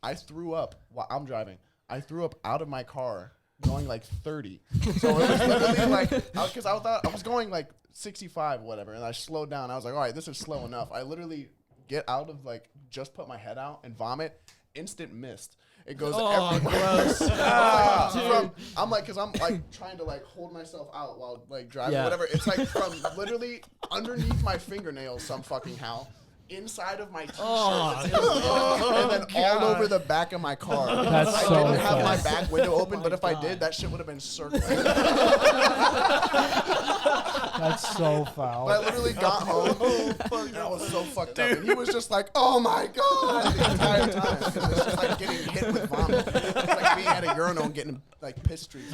I threw up while I'm driving. I threw up out of my car going like 30. So it was literally like, because I thought I was going like 65, whatever, and I slowed down. I was like, all right, this is slow enough. I literally get out of like, just put my head out and vomit, instant mist. It goes everywhere. I'm like, because I'm like trying to like hold myself out while like driving, Yeah. whatever. It's like from literally underneath my fingernails, some fucking how. Inside of my t-shirt, and then all over the back of my car. That's I so didn't have my fast. back window open, Oh but my if I God. did, that shit would have been circling. That's so foul. I literally got home, and I was so fucked up. And he was just like, "Oh my god!" the entire time. 'Cause it's just like getting hit with vomit. It's like being at a urinal and getting like piss streaks.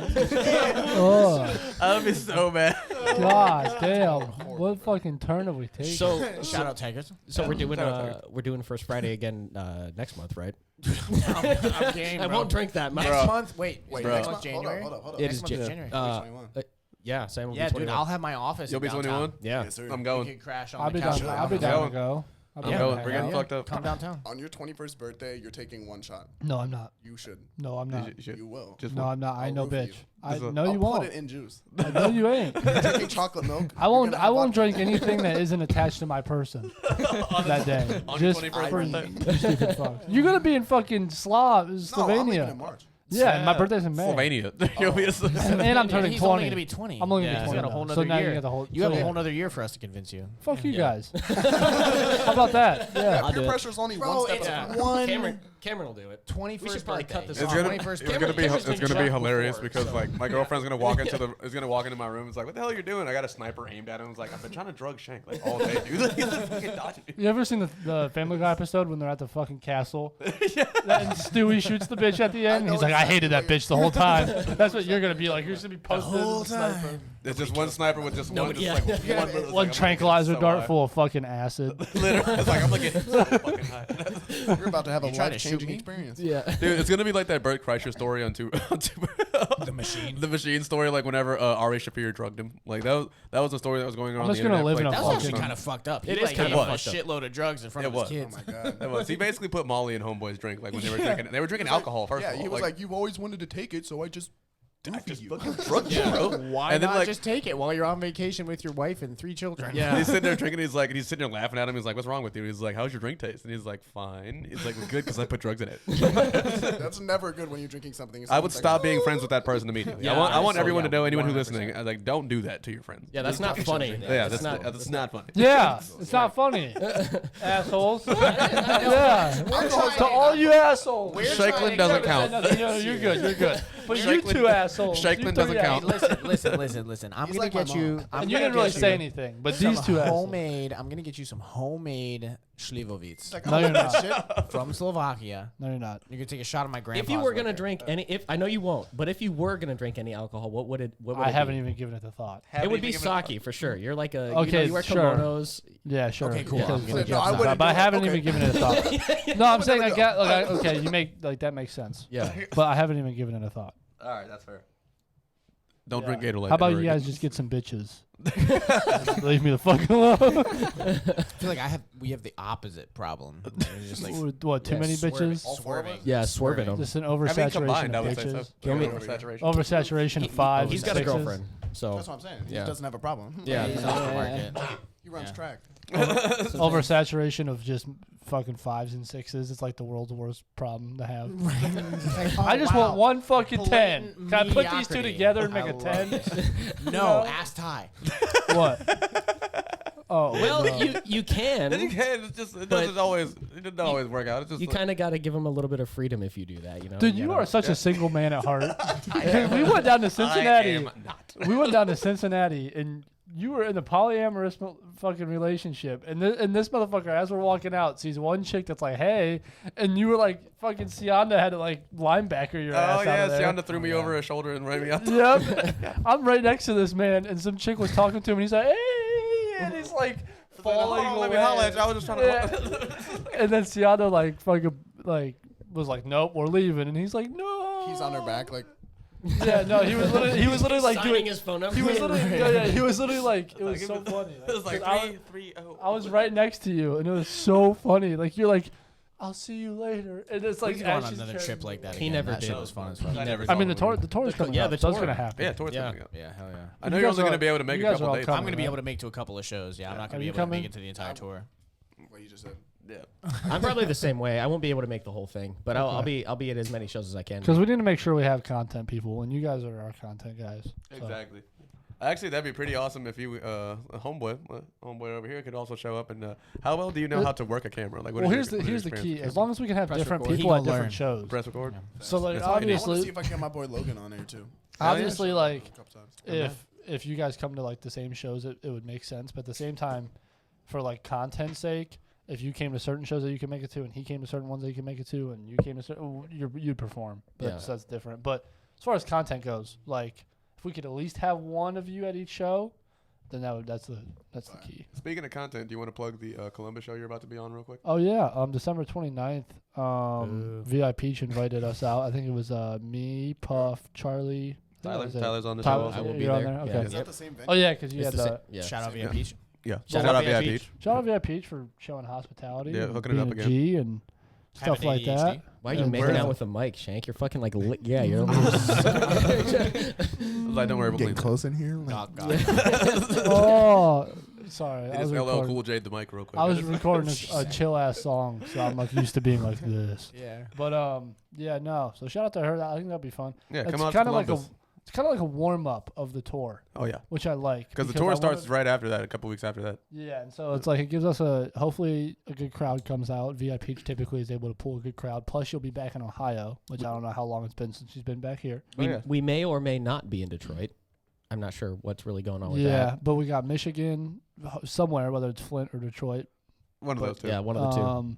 Oh, I would be so mad. God damn. What fucking turn have we taken? So Shout out Tigers. so we're Shout out doing First Friday again next month, right? I'm game, I bro. won't drink that much. Next month. Wait. Bro. Next month January. Hold up. It Next is month is Jan- January. 2021. Yeah, Sam will Yeah, be dude. 21. I'll have my office. You'll be in downtown. 21? Yeah. Yes, sir. I'm We going. could crash on I'll the be couch. down. I'll be down to go. I'll be I'm down going. to We're hang getting out. fucked up. Come downtown. On your 21st birthday, you're taking one shot. No, I'm not. You should. No, I'm not. You should- You will. Just No, one. I'm not. I I'll know, root for bitch. you. I Just a- no, you I'll won't. put it in juice. I know you ain't. You're taking chocolate milk. I won't. I won't drink anything that isn't attached to my person that day. On your Just 21st for birthday? you stupid fuck. You're gonna be in fucking No, I'm leaving in Slovenia. March. Yeah, my birthday's in May. Slovenia. You'll be a And I'm turning He's 20. only gonna be 20. I'm only Yeah. gonna be He's 20. got a whole now. nother So now year. you got the whole. You have so a yeah. whole nother year for us to convince you. Fuck you guys. How about that? Yeah. I'll Peer do it. pressure's only Bro, one step it's at a time. one Cameron will do it. 21st We should probably birthday. cut this It's off. gonna, 21st it's gonna be Cameron's it's been gonna be drunk hilarious before, because so- like my girlfriend's gonna walk into my room. It's like, what the hell are you doing? I got a sniper aimed at him. It's like, I've been trying to drug Shank like all day, dude. Like, he's just fucking dodging me. You ever seen the Family Guy episode when they're at the fucking castle? And Stewie shoots the bitch at the end. And know he's like, I hated that exactly bitch the whole time. That's what you're gonna be like. You're just gonna be posted. whole as a sniper. time. There's just one sniper with just one, Nobody- just like yeah. one, little- One like, I'm tranquilizer so dart high. full of fucking acid. Literally, it's like I'm looking so fucking high. You're about to have a You trying to shoot life-changing me? experience. Yeah. Dude, it's gonna be like that Bert Kreischer story on The machine. the machine story, like whenever Ari Shaffir drugged him. Like that was the story that was going on. I'm on just the gonna internet live for, in like, a That was fucking- actually kind of fucked up. It He is like kinda gave him a fucked up. shitload of drugs in front It of was. his Oh kids. my god. It was. He basically put Molly and homeboys drink like when they were drinking. They were drinking alcohol first. Yeah, of all. he was like, "You've always wanted to take it, so I just just you." fucking drug you, bro. Why And then, not like- just take it while you're on vacation with your wife and 3 children? Yeah. He's sitting there drinking. He's sitting there laughing at him. He's like, "What's wrong with you?" He's like, "How's your drink taste?" And he's like, "Fine." He's like, "Well, good because I put drugs in it." That's never good when you're drinking something. and I would someone's stop like, being friends with that person immediately. Yeah, I want so, everyone yeah, to know, anyone who's 100%. listening, like, don't do that to your friends. Yeah, that's not funny. Yeah, that's not funny. Yeah, it's not funny, assholes. Yeah, to all you assholes. Shakeland doesn't count. No, you're good. You're good. But you Shakeland- two assholes. Shakeland you doesn't three count. Listen. I'm He's gonna like my get you. mom. I'm And you gonna didn't really get say you anything, but some these two assholes. homemade. I'm gonna get you some homemade Slivovitz Like, No, I you're love that not. shit. from Slovakia. No, you're not. You're gonna take a shot of my grandpa's. If you were gonna liquor. drink any, I know you won't, but if you were gonna drink any alcohol, what would it? What would I it haven't be? even given it a thought. It would be sake for sure. You're like a Okay, you wear sure. kimonos. Yeah, sure. Okay, cool. Because I'm gonna it's No, I not- wouldn't but I do it. haven't Okay. even given it a thought. No, I'm saying I get. Like, okay, you make that makes sense. Yeah. But I haven't even given it a thought. All right, that's fair. Don't Yeah. drink Gatorade. How about ever you guys again. just get some bitches? Leave me the fuck alone. I feel like we have the opposite problem. It's just like What? Too many swerving. bitches? All four of us? Swerving. Yeah, swerving them. Just an I mean, oversaturation combined, I of would say so. bitches. You want me- Oversaturation. Oversaturation of fives. He's and got a sixes. girlfriend, so That's what I'm saying. He Yeah. just doesn't have a problem. yeah. He's off the market. He runs Yeah. track. Oversaturation of just fucking fives and sixes. It's like the world's worst problem to have. I just want one fucking 10. Blatant Can I put these two mediocrity. together and make I a love 10? No, ass tie. What? Oh, Well, no. you can. Then you can. It's just it But doesn't always work out. It's just You kind of got to give them a little bit of freedom if you do that. You know. Dude, you gotta- are such a single man at heart. We went down to Cincinnati. not. We went down to Cincinnati, and you were in a polyamorous fucking relationship. And this motherfucker, as we're walking out, sees one chick that's like, "Hey," and you were like, "Fucking Sianda had to like linebacker your ass Oh out yeah, of there." Sianda threw me over her shoulder and ran me out. Yep. I'm right next to this man, and some chick was talking to him, and he's like, "Hey," and he's like falling Hold on, let me away. holler at you. I was just trying to. Yeah. And then Sianda like fucking like was like, "Nope, we're leaving," and he's like, "No." He's on her back, like, Yeah, no, he was literally like signing doing. his phone number. He was literally, yeah, he was literally like, it was so funny. It was like 3-3-0. I was right next to you, and it was so funny. Like you're like, "I'll see you later," and it's We like could go on as she's another carrying trip me like that. away. He again. never That did. shit was fun as fuck. He never I mean, the saw tour is coming yeah, up, the so it's tour. gonna happen. Yeah, towar's Yeah. coming up. Yeah, hell yeah. I know You you're guys only are- gonna be able to make you a guys are couple all dates. coming. I'm gonna be right? able to make to a couple of shows. Yeah, I'm not Are gonna be you able to coming? make it to the entire tour. what you just said. Yeah. I'm probably the same way. I won't be able to make the whole thing, but I'll Okay. be at as many shows as I can. Because we need to make sure we have content, people, and you guys are our content guys. So. Exactly. Actually, that'd be pretty awesome if you, a homeboy over here, could also show up. And how well do you know how to work a camera? Like, what Well, is here's the your key. experience As long as we can have Press different record. people He at gonna different learn. shows. press record? So like That's I fine. want to obviously, see if I can get my boy Logan on there too. obviously like A couple times. if you guys come to like the same shows, it would make sense. But at the same time, for like content's sake, if you came to certain shows that you can make it to, and he came to certain ones that you can make it to, and you came to certain, you'd perform. That's different. But as far as content goes, like if we could at least have one of you at each show, then that's the key. Speaking of content, do you want to plug the Columbus show you're about to be on real quick? Oh yeah, December 29th, VIP invited us out. I think it was me, Puff, Charlie. I think that was it. Tyler's on the Tyler- show I will also. be you're on there. there? Yeah. Okay. Is that the same venue? Oh yeah, because you It's had the the sa- yeah. Shout out Yeah. VIP. Yeah. Shout Shout out out VIP. VIP. shout out VIP for showing hospitality. Yeah, and hooking it being up a again. G and stuff Having like ADHD. that. Why are you And making where- out with the mic, Shank? You're fucking like, yeah, you're. Like, don't worry, we'll clean Getting that. close in here. God. Oh, sorry. He I was just LL recording, Cool J the mic real quick. I was recording a chill ass song, so I'm like used to being like this. Yeah. But yeah, no. So shout out to her. I think that'd be fun. Yeah, It's come out to kind of like Columbus. it's kind of like a warm up of the tour, Oh yeah, which I like because the I tour wanna- starts right after that, a couple weeks after that. Yeah, and so it's like it gives us hopefully a good crowd comes out. VIP typically is able to pull a good crowd. Plus, you'll be back in Ohio, which I don't know how long it's been since she's been back here. we, Oh, yeah. we may or may not be in Detroit. I'm not sure what's really going on with Yeah, that. but we got Michigan somewhere, whether it's Flint or Detroit. One of those two. Yeah, one of the two.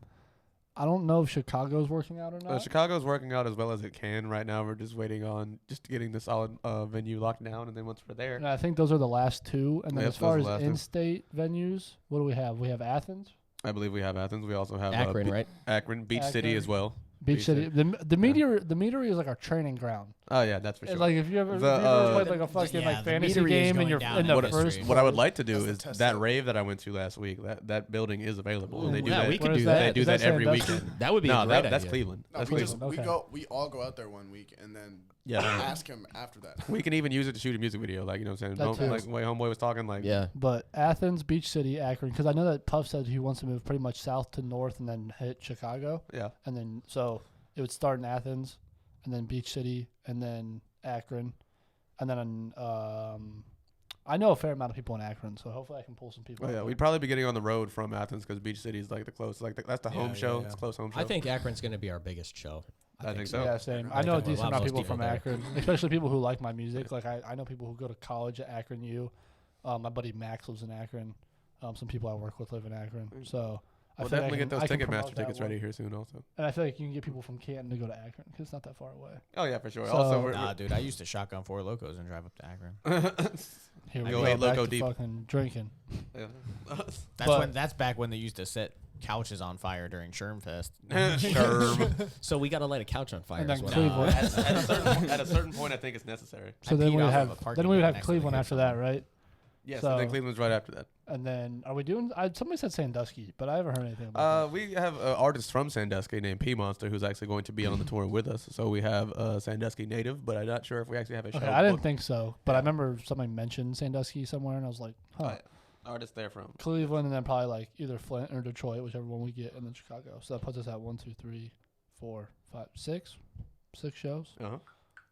I don't know if Chicago's working out or not. Chicago's working out as well as it can right now. We're just waiting on just getting the solid venue locked down, and then once we're there, And I think those are the last two. And then Yep, as far those as are the last two. in-state venues, what do we have? We have Athens, I believe we have Athens. We also have Akron, right? Akron, Beach City Akron. as well. Beach Beach City. The Meteor is like our training ground. Oh yeah, that's for It's sure. like if you ever, The, played like a fucking yeah, like the fantasy Meadery is game and going you're down in in the history. first. What I would like to do That's the is test that site. rave that I went to last week. That building is available, and they do Yeah, that. we could Where do is that. They do Is that every Sandusky? weekend. That would be No, a great that's idea. Cleveland. No, That's we Cleveland. just Okay. we all go out there one week and then Yeah. ask him after that. We can even use it to shoot a music video, like, you know what I'm saying? That too. Like the way Homeboy was talking, like, Yeah. But Athens, Beach City, Akron, because I know that Puff said he wants to move pretty much south to north and then hit Chicago, yeah. and then so it would start in Athens, and then Beach City, and then Akron, and then I know a fair amount of people in Akron, so hopefully I can pull some people. Oh, out yeah, there. we'd probably be getting on the road from Athens because Beach City is like the closest. Like that's the home Yeah, show. yeah, It's yeah. close home show. I think Akron's going to be our biggest show. I think so. Yeah, same. I I know a think we'll decent have amount of those people people from there. Akron, especially people who like my music. Like I know people who go to college at Akron U. My buddy Max lives in Akron. Some people I work with live in Akron. So I We'll feel like definitely get those I can Ticketmaster promote that tickets one. ready here soon, also. And I feel like you can get people from Canton to go to Akron because it's not that far away. Oh yeah, for sure. So- also, we're, Nah, dude, I used to shotgun Four Locos and drive up to Akron. Here we Go go, eight back Loco to deep. fucking drinking. yeah. That's back when they used to set couches on fire during Shermfest. Sherm. So we got to light a couch on fire. And Is then what Cleveland. At a certain point, I think it's necessary. So I then peed we would off of a have parking then we would lot have next to the Cleveland hip after that, zone. right? Yes, So- and then Cleveland's right after that. And then are we doing? Somebody said Sandusky, but I haven't heard anything about We have an artist from Sandusky named P Monster who's actually going to be on the tour with us. So we have a Sandusky native, but I'm not sure if we actually have a that. show. Okay, I didn't booked. think so, but I Yeah. remember somebody mentioned Sandusky somewhere, and I was like, huh. Artist there from. Cleveland, and then probably like either Flint or Detroit, whichever one we get, and then Chicago. So that puts us at 1, 2, 3, 4, 5, 6 shows. Uh-huh.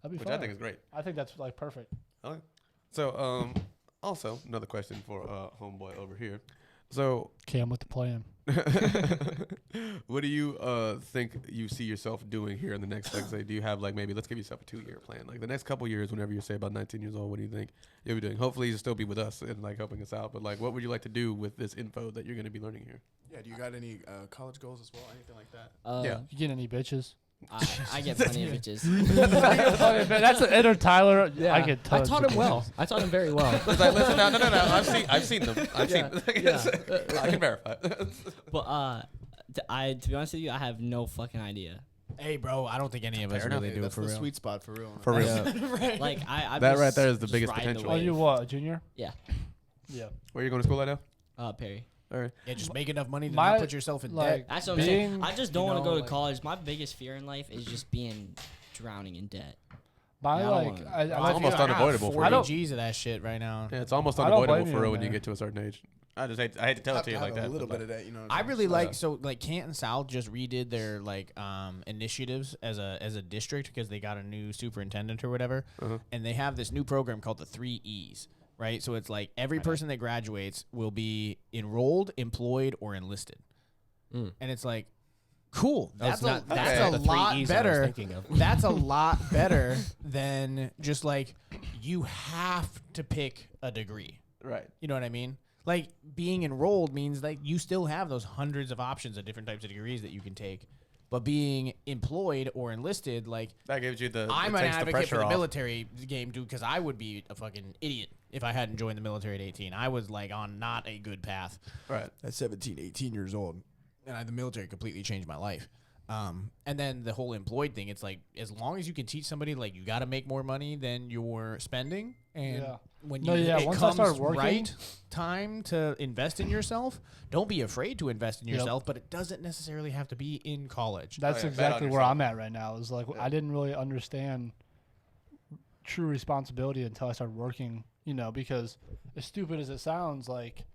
That'd be Which fun. I think is great. I think that's like perfect. So, also another question for Homeboy over here. So, Cam with the plan. what do you think you see yourself doing here in the next, like, say, do you have, like, maybe, let's give yourself a 2-year plan. Like, the next couple years, whenever you're, say, about 19 years old, what do you think you'll be doing? Hopefully, you'll still be with us and, like, helping us out. But, like, what would you like to do with this info that you're going to be learning here? Yeah, do you got any college goals as well? Anything like that? Yeah. You get any bitches? I get plenty of bitches. That's an inner Tyler. Yeah, I get I tons taught of him well. I taught him very well. It's like, listen, no. I've seen them. I've Yeah, seen yeah. I can verify. But to be honest with you, I have no fucking idea. Hey, bro, I don't think any of us Fair enough. really do it That's for the real. sweet spot for real. For real. Like I That right there is the biggest riding the potential. Oh, wave. you what? Junior? Yeah. Yeah. Where are you going to school at now? Perry. All right. Yeah, just make enough money to My- not put yourself in like- debt. That's what I'm saying. Being- I just don't you want to know, go to like- college. My biggest fear in life is just drowning in debt. My Yeah, I like, don't I It's like almost unavoidable for I you. don't G's of that shit right now. Yeah, it's almost I don't unavoidable blame for you, real when you man. get to a certain age. I hate to tell it to you like that. A little but, bit of that, you know. I really Yeah. like like Canton South just redid their like initiatives as a district because they got a new superintendent or whatever, Uh-huh. and they have this new program called the 3 E's. Right, so it's like every person that graduates will be enrolled, employed, or enlisted, Mm. and it's like, cool. That's a not that's a the three lot E's I was better. thinking of. That's a lot better than just like you have to pick a degree. Right. You know what I mean? Like being enrolled means like you still have those hundreds of options of different types of degrees that you can take. But being employed or enlisted, like That gives you the. I'm it an takes the advocate pressure for the off. military game, dude, because I would be a fucking idiot if I hadn't joined the military at 18. I was like on not a good path. Right. at 17, 18 years old. And the military completely changed my life. And then the whole employed thing, it's like as long as you can teach somebody like you got to make more money than you're spending, and Yeah. when No, you yeah, it once I comes started working- right time to invest in yourself, don't be afraid to invest in Yep. yourself. But it doesn't necessarily have to be in college. That's yeah, bet on exactly where yourself. I'm at right now. Is like I didn't really understand true responsibility until I started working. You know, because as stupid as it sounds, like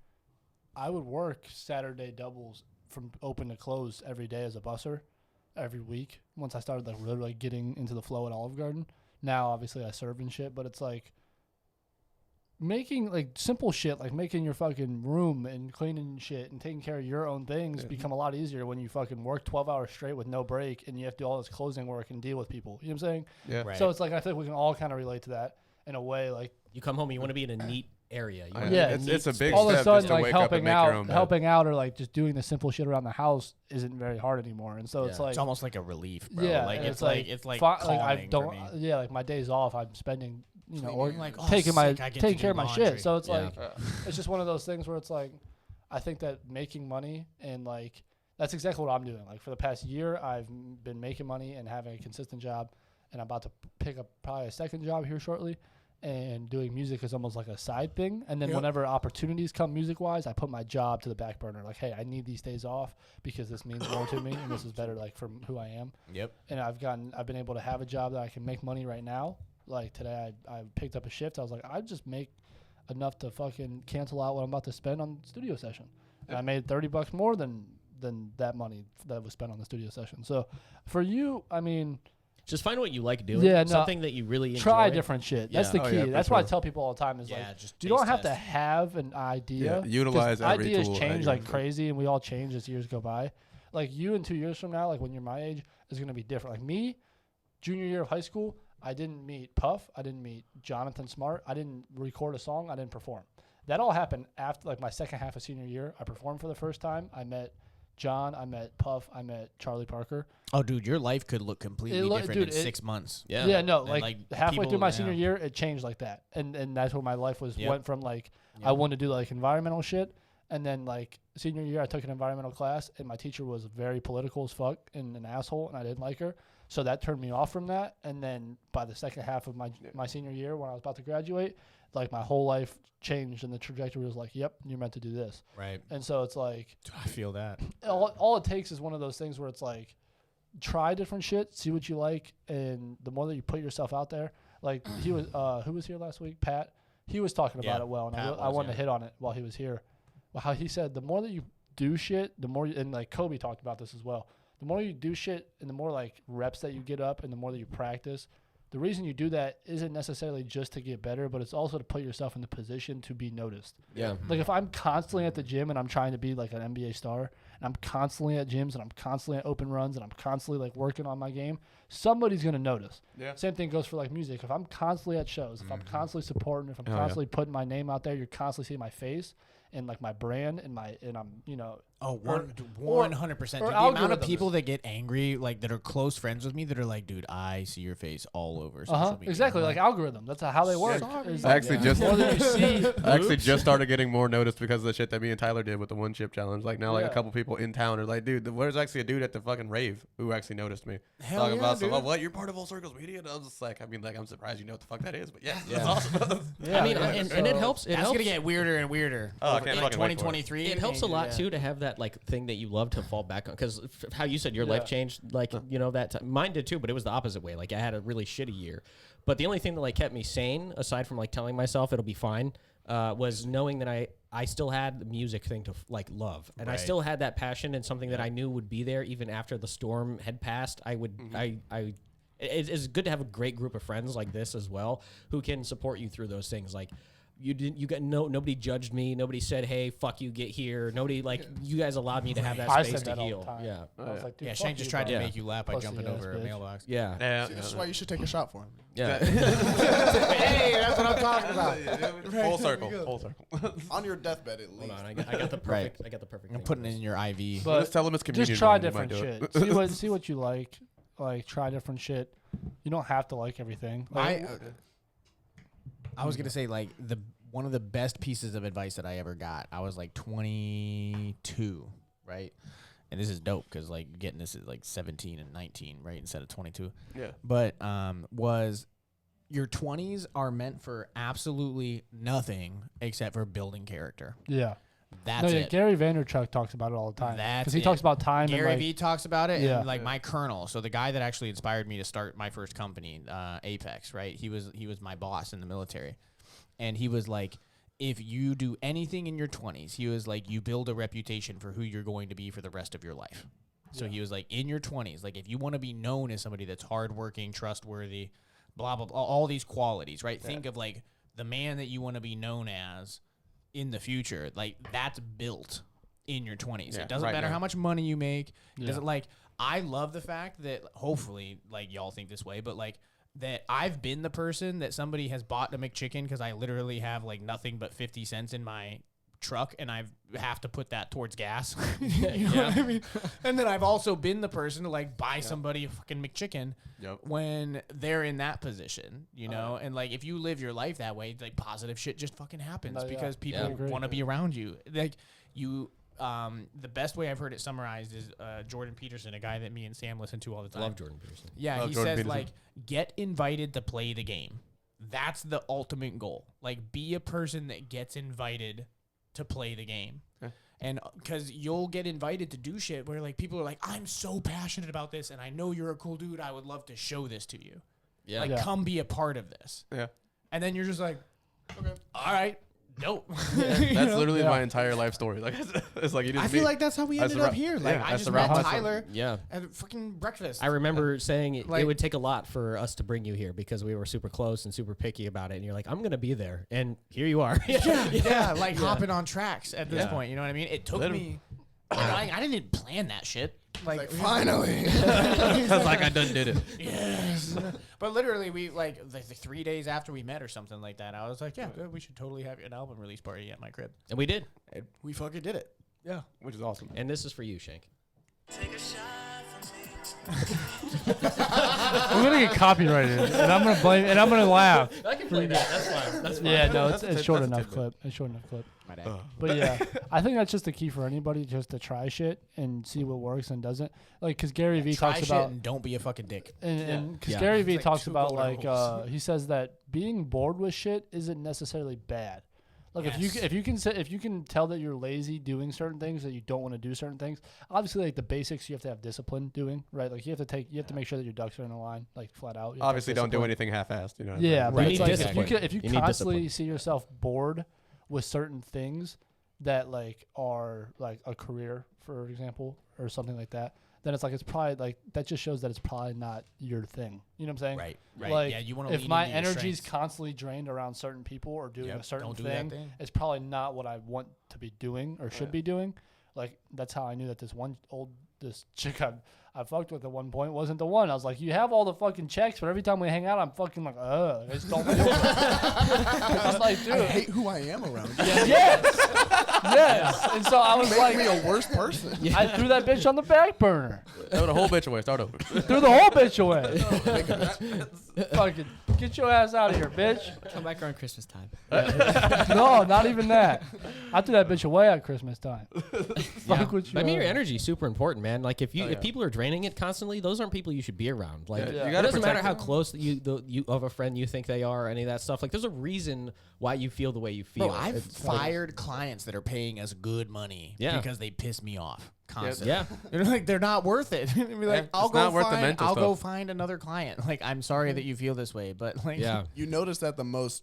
I would work Saturday doubles from open to close every day as a busser, every week. Once I started like really like getting into the flow at Olive Garden. Now obviously I serve and shit, but it's like making like simple shit like making your fucking room and cleaning shit and taking care of your own things become a lot easier when you fucking work 12 hours straight with no break and you have to do all this closing work and deal with people. You know what I'm saying? Yeah. Right. So it's like I think we can all kind of relate to that in a way. Like You come home, you want to be in a neat area. You Yeah, wanna be Yeah. in a it's a neat big space. all of a step sudden just to like wake up and helping make your own out, bed. helping out, or like just doing the simple shit around the house isn't very hard anymore. And so it's Yeah. like It's almost like a relief, bro. yeah, like and it's like I calming don't for me. yeah, like my days off I'm spending or Cleaning, like, oh, taking my sick, I get to taking do care of my laundry. shit. So it's Yeah. like it's just one of those things where it's like I think that making money and like that's exactly what I'm doing. Like for the past year I've been making money and having a consistent job, and I'm about to pick up probably a second job here shortly. And doing music is almost like a side thing. And then Yep. whenever opportunities come music wise, I put my job to the back burner. Like, hey, I need these days off because this means more to me and this is better like from who I am. Yep. And I've been able to have a job that I can make money right now. Like today I picked up a shift. I was like, I just make enough to fucking cancel out what I'm about to spend on studio session. And I made $30 more than that money that was spent on the studio session. So for you, I mean, Just find what you like doing. Yeah, no, Something that you really enjoy. try different shit. That's Yeah. the Oh, key. yeah, for That's what I sure. tell people all the time is Yeah, like, just you don't taste have to test. have an idea. Yeah, utilize 'cause every ideas tool at change your like crazy, and we all change as years go by. Like you in 2 years from now, like when you're my age, is going to be different. Like me, junior year of high school, I didn't meet Puff. I didn't meet Jonathan Smart. I didn't record a song. I didn't perform. That all happened after like my second half of senior year. I performed for the first time. I met John. I met Puff. I met Charlie Parker. Oh, dude, your life could look completely different dude, in 6 months. Yeah. Yeah, no, And, like, like, halfway people- through my yeah. senior year, it changed like that, and that's where my life was Yep. went from like I wanted to do like environmental shit, and then like senior year I took an environmental class, and my teacher was very political as fuck and an asshole, and I didn't like her, so that turned me off from that. And then by the second half of my senior year, when I was about to graduate, like my whole life changed, and the trajectory was like, yep, you're meant to do this, Right. and so it's like Dude, I feel that. all it takes is one of those things where it's like try different shit, see what you like, and the more that you put yourself out there, like he was who was here last week, Pat, he was talking about Yeah, it well, and Pat I was, wanted yeah. to hit on it while he was here. Well, how he said the more that you do shit, the more and like Kobe talked about this as well, the more you do shit and the more like reps that you get up and the more that you practice the reason you do that isn't necessarily just to get better, but it's also to put yourself in the position to be noticed. Yeah. Like if I'm constantly at the gym and I'm trying to be like an NBA star, and I'm constantly at gyms and I'm constantly at open runs and I'm constantly like working on my game, somebody's gonna notice. Yeah. Same thing goes for like music. If I'm constantly at shows, if I'm constantly supporting, if I'm Oh, yeah. constantly putting my name out there, you're constantly seeing my face and like my brand and I'm Oh, Or- 100%. or The amount of algorithms. people that get angry, like that are close friends with me, that are like, dude, I see your face all over social media. exactly I'm like algorithm. That's how they work. Sorry. It's I like, actually Yeah. just more than you see. I actually just started getting more noticed because of the shit that me and Tyler did with the one chip challenge. Like now, like Yeah. a couple people in town are like, dude, there's actually a dude at the fucking rave who actually noticed me. Hell Talking yeah, about dude. some, oh, what, you're part of All Circles Media? And I was just like, I mean, like, I'm surprised you know what the fuck that is, but yeah, Yeah. that's awesome. Yeah, I mean, yeah, and it so- helps. It That's helps. gonna get weirder and weirder. Oh, I Over- can't like fucking wait for it. 2023. It helps a lot yeah. too to have that like thing that you love to fall back on, because how you said your life Yeah. changed, like that time. Mine did too, but it was the opposite way. Like I had a really shitty year, but the only thing that like kept me sane, aside from like telling myself it'll be fine, was knowing that I still had the music thing to like love, and I Right. still had that passion and something that I knew would be there even after the storm had passed. I would it's good to have a great group of friends like this as well who can support you through those things. Like nobody judged me, nobody said, hey, fuck you, get here, nobody, like, you guys allowed me to have that I space said to that all heal. the time. Yeah. I was like, dude, Yeah, fuck Shank just you, tried bro. to make you laugh by Pussy jumping ass over a bitch. mailbox. Yeah. Yeah. This is why you should take a shot for him. Yeah. Hey, that's what I'm talking about. Full circle. Full circle. On your deathbed, at Hold least. on, I got the perfect. I got the perfect. I'm thing putting for it this. in your IV. But Just tell him it's communion. just try wine, you might different do shit. it. see what you like. Like try different shit. You don't have to like everything. I Like, I was gonna say like one of the best pieces of advice that I ever got. I was like 22, right? And this is dope because like getting this is like 17 and 19, right, instead of 22. Yeah. But was your 20s are meant for absolutely nothing except for building character. yeah. That's No, yeah, it. Gary Vaynerchuk talks about it all the time. That's Because he it. talks about time Gary and like, Vee talks about it, Yeah. and like my colonel, so the guy that actually inspired me to start my first company, Apex, right? He was my boss in the military, and he was like, if you do anything in your 20s, he was like, you build a reputation for who you're going to be for the rest of your life. So he was like, in your 20s, like if you want to be known as somebody that's hardworking, trustworthy, blah blah blah, all these qualities, right? Think of like the man that you want to be known as in the future, like that's built in your 20s. Yeah, It doesn't right matter now. how much money you make. It Yeah. doesn't like I love the fact that hopefully like y'all think this way, but like that I've been the person that somebody has bought a McChicken because I literally have like nothing but 50 cents in my truck and I have to put that towards gas. You know what I mean? And then I've also been the person to like buy somebody a fucking McChicken Yep. when they're in that position, you know? And like if you live your life that way, like positive shit just fucking happens No, yeah. because Yeah, people I agree. want to be around you. Like you the best way I've heard it summarized is Jordan Peterson, a guy that me and Sam listen to all the time. Love Jordan Peterson. Yeah, Love he Jordan says Peterson. like get invited to play the game. That's the ultimate goal. Like be a person that gets invited to play the game. Yeah. And because you'll get invited to do shit where like people are like, I'm so passionate about this and I know you're a cool dude. I would love to show this to you. Yeah. Like Yeah. come be a part of this. Yeah. And then you're just like, okay, all right, dope. That's literally Yeah. my entire life story. Like it's like you just I feel meet- like that's how we that's ended the up route. here. Like Yeah, I that's just the met route. Tyler Yeah. at fucking breakfast. I remember saying it Like- would take a lot for us to bring you here because we were super close and super picky about it. And you're like, I'm going to be there. And here you are. yeah, like hopping on tracks at this Yeah. point. You know what I mean? It took Literally. me. I didn't plan that shit. Like, Finally. Because like I done did it. yes. But literally, we like the 3 days after we met or something like that. I was like, yeah, good, we should totally have an album release party at my crib. And we did. And we fucking did it. Yeah. Which is awesome. And this is for you, Shank. I'm gonna get copyrighted, and I'm gonna blame, and I'm gonna laugh. I can play that. That's fine. That's fine. Yeah, no, That's it's a short that's a enough tidbit. clip. It's short enough clip. My dad. But yeah, I think that's just the key for anybody, just to try shit and see what works and doesn't. Like, cause Gary Vee Try talks shit and and don't be a fucking dick. because Yeah. Gary Vee It's like talks two about bullet like holes. he says that being bored with shit isn't necessarily bad. Like Yes. if you can tell that you're lazy doing certain things, that you don't want to do certain things. Obviously, like the basics, you have to have discipline doing, right? Like you have to make sure that your ducks are in a line, like flat out. You have to have Obviously, don't do discipline. anything half-assed. You know. Yeah, Right. but You it's need like discipline. if you You need constantly discipline. see yourself bored with certain things, that like are like a career, for example, or something like that, then it's like it's probably like that just shows that it's probably not your thing. You know what I'm saying? Right. Right. Like, yeah. You want to. if my energy's constantly drained around certain people or doing a certain don't do that thing, thing. it's probably not what I want to be doing or should be doing. Like that's how I knew that this chick I fucked with at one point wasn't the one. I was like, you have all the fucking checks, but every time we hang out, I'm fucking like, I just don't feel good. I was like, dude. I hate who I am around you. Yes. And so I was Make like, me a worse person. I threw that bitch on the back burner. Throw the whole bitch away. Start over. Threw the whole bitch away. Fucking get your ass out of here, bitch. Come back around Christmas time. No, not even that. I threw that bitch away at Christmas time. Fuck with you. But I mean, your on. energy is super important, man. Like if yeah. people are draining it constantly, those aren't people you should be around. Like Yeah, you it gotta doesn't matter protect how close you of a friend you think they are, or any of that stuff. Like there's a reason why you feel the way you feel. Bro, I've It's like- fired clients that are paying us good money Yeah. because they piss me off constantly. Yeah. They're like, they're not worth it. Be like, Yeah, I'll it's go not worth the find, mental I'll go stuff. find another client. Like, I'm sorry that you feel this way, but like, Yeah. You notice that the most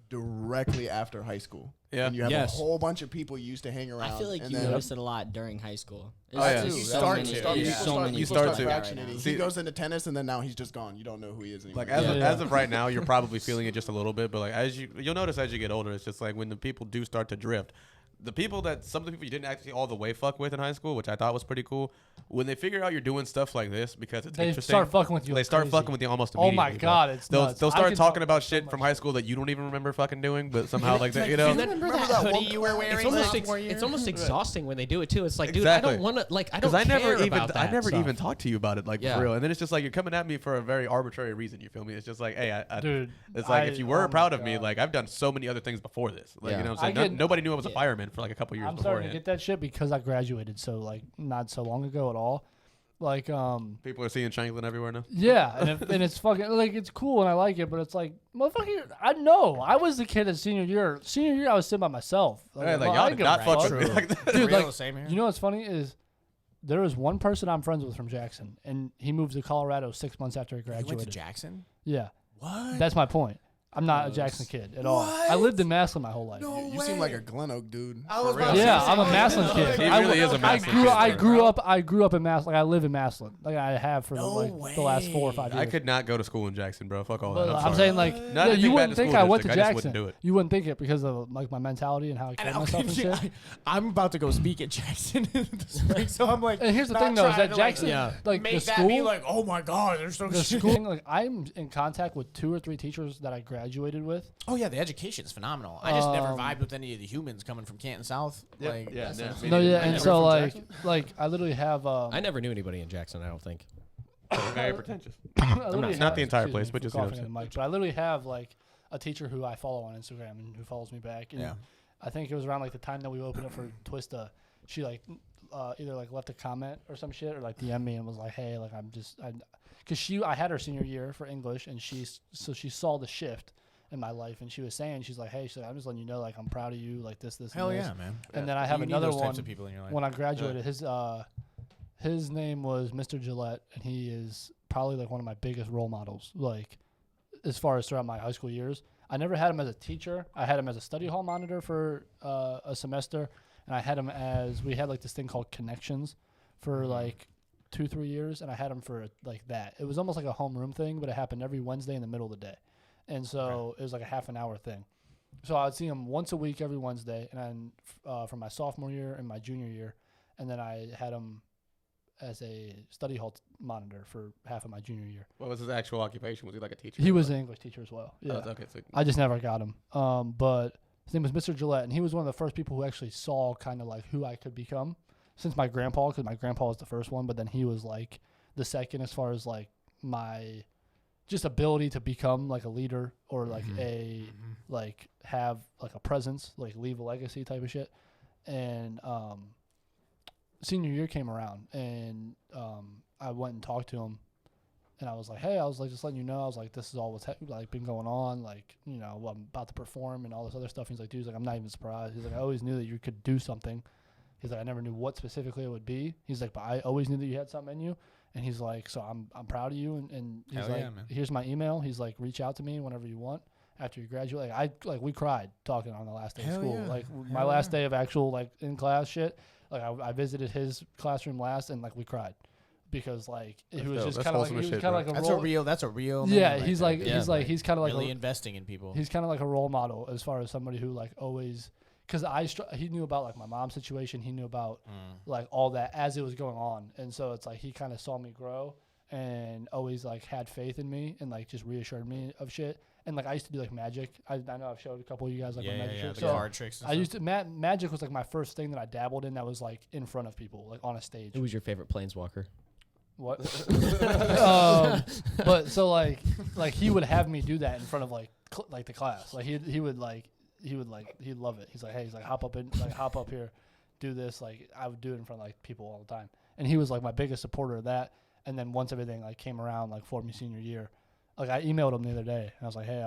directly after high school. Yeah. And you have Yes. a whole bunch of people you used to hang around. I feel like and you then noticed it a lot during high school. Oh, yeah. There's You so start many- to. there's People so start, many you start start to. fractionating. See- He goes into tennis, and then now he's just gone. You don't know who he is anymore. Like as Yeah. of right now, you're probably feeling it just a little bit, but like you'll notice as you get older, it's just like when the people do start to drift. The people some of the people you didn't actually all the way fuck with in high school, which I thought was pretty cool, when they figure out you're doing stuff like this because it's They interesting, start fucking with you. they like start crazy. fucking with you almost Oh immediately. my bro. God, it's they'll nuts. they'll I start can talking talk about so shit much from high shit. school that you don't even remember fucking doing, but somehow like that, you know. remember that hoodie you were wearing It's almost, sophomore year? it's almost exhausting when they do it too. It's like, Exactly. dude, I don't want to like. I don't Because I never care even about that I never stuff. even talked to you about it like Yeah. for real, and then it's just like you're coming at me for a very arbitrary reason. You feel me? It's just like, hey, Dude, it's like if you were oh my proud of me, God. like I've done so many other things before this. Like Yeah. you know what I I'm saying? get- Nobody knew I was a Yeah. fireman for like a couple years I'm starting to beforehand. get that shit because I graduated so like not so long ago at all. Like People are seeing Shanklin everywhere now. yeah, and it's fucking like it's cool and I like it, but it's like motherfucker. I know I was the kid at senior year. Senior year I was sitting by myself. Hey, like I y'all didn't did give not a fuck fuck. with me like that. Dude, Real, like same here. you know what's funny is there was one person I'm friends with from Jackson, and he moved to Colorado 6 months after I You went to graduated. Jackson? Yeah, What? that's my point. I'm not a Jackson kid at all. I What? lived in Maslin my whole life. You seem like a Glen Oak dude. I was For about real. to Yeah, say, I'm a oh, Maslin yeah. kid. He I really is a Maslin kid, I bro. grew up in Maslin. Like I live in Maslin. Like I have for No the last 4 or 5 years. I could not go to school in Jackson, bro. Fuck all But that. I'm sorry. saying like Not yeah, anything you bad wouldn't to think school I went to district, I just Jackson. wouldn't do it. You wouldn't think it because of like my mentality and how I And carry myself and shit. I'm about to go speak at Jackson in the spring, so I'm like. And here's the not thing though, is trying that to, like, Jackson, yeah. like make the that be school, like, oh my god, they're so the shit. school, like I'm in contact with 2 or 3 teachers that I graduated with. Oh yeah, the education's phenomenal. I just never Um, vibed with any of the humans coming from Canton South. Yeah, Like, yeah, that's no, not- me No, neither. yeah, I and never so from like I literally have I never knew anybody in Jackson. I don't think. Very pretentious. I literally not the entire excuse place, me but for just, you know, coughing in the mic, but I literally have like a teacher who I follow on Instagram and who follows me back. And Yeah. I think it was around like the time that we opened up for Twista. She like either like left a comment or some shit or like DM me and was like, hey, like because I had her senior year for English and she saw the shift in my life and she was saying she's like, hey, I'm just letting you know like I'm proud of you like this Hell and this. yeah, man. And then I have You need another those one types of people in your life. when I graduated. His name was Mr. Gillette, and he is probably like one of my biggest role models. Like as far as throughout my high school years, I never had him as a teacher. I had him as a study hall monitor for a semester, and I had him as we had like this thing called Connections for like 2-3 years, and I had him for like that. It was almost like a homeroom thing, but it happened every Wednesday in the middle of the day, and so it was like a half an hour thing. So I would see him once a week every Wednesday, and then from my sophomore year and my junior year, and then I had him as a study hall monitor for half of my junior year. What was his actual occupation? Was he like a teacher? He was an English teacher as well. Yeah, Oh, okay. So I just never got him. But his name was Mr. Gillette, and he was one of the first people who actually saw kind of like who I could become. Since my grandpa, because my grandpa was the first one, but then he was like the second as far as like my just ability to become like a leader or like like have like a presence, like leave a legacy type of shit. And senior year came around and I went and talked to him and I was like, hey, I was like just letting you know, I was like, this is all what's like been going on, like, you know, I'm about to perform and all this other stuff. He's like, dude, he's like, I'm not even surprised. He's like, I always knew that you could do something. He's like, I never knew what specifically it would be. He's like, but I always knew that you had something in you. And he's like, so I'm proud of you. And he's Hell like, yeah, man. here's my email. He's like, reach out to me whenever you want. after you graduate. We cried talking on the last day Hell of school. yeah. Like Hell my last yeah. day of actual like in class shit. Like I visited his classroom last, and like we cried because like he That's was dope. just That's kind of like wholesome he as was shit, kind bro. of like a That's role. a real. That's a real. Yeah, man right he's there. like Yeah, he's kind of like really a, investing in people. he's kind of like a role model as far as somebody who like always, because he knew about like my mom's situation, he knew about like all that as it was going on, and so it's like he kind of saw me grow and always like had faith in me and like just reassured me of shit. And like I used to do like magic. I know I've showed a couple of you guys like my magic The tricks. So card tricks. And I used to magic was like my first thing that I dabbled in that was like in front of people, like on a stage. Who was your favorite planeswalker? What? But so like he would have me do that in front of like the class. Like he'd love it. He'd like hop up here, do this. Like I would do it in front of like people all the time. And he was like my biggest supporter of that. And then once everything like came around like for me senior year, like I emailed him the other day and I was like, hey,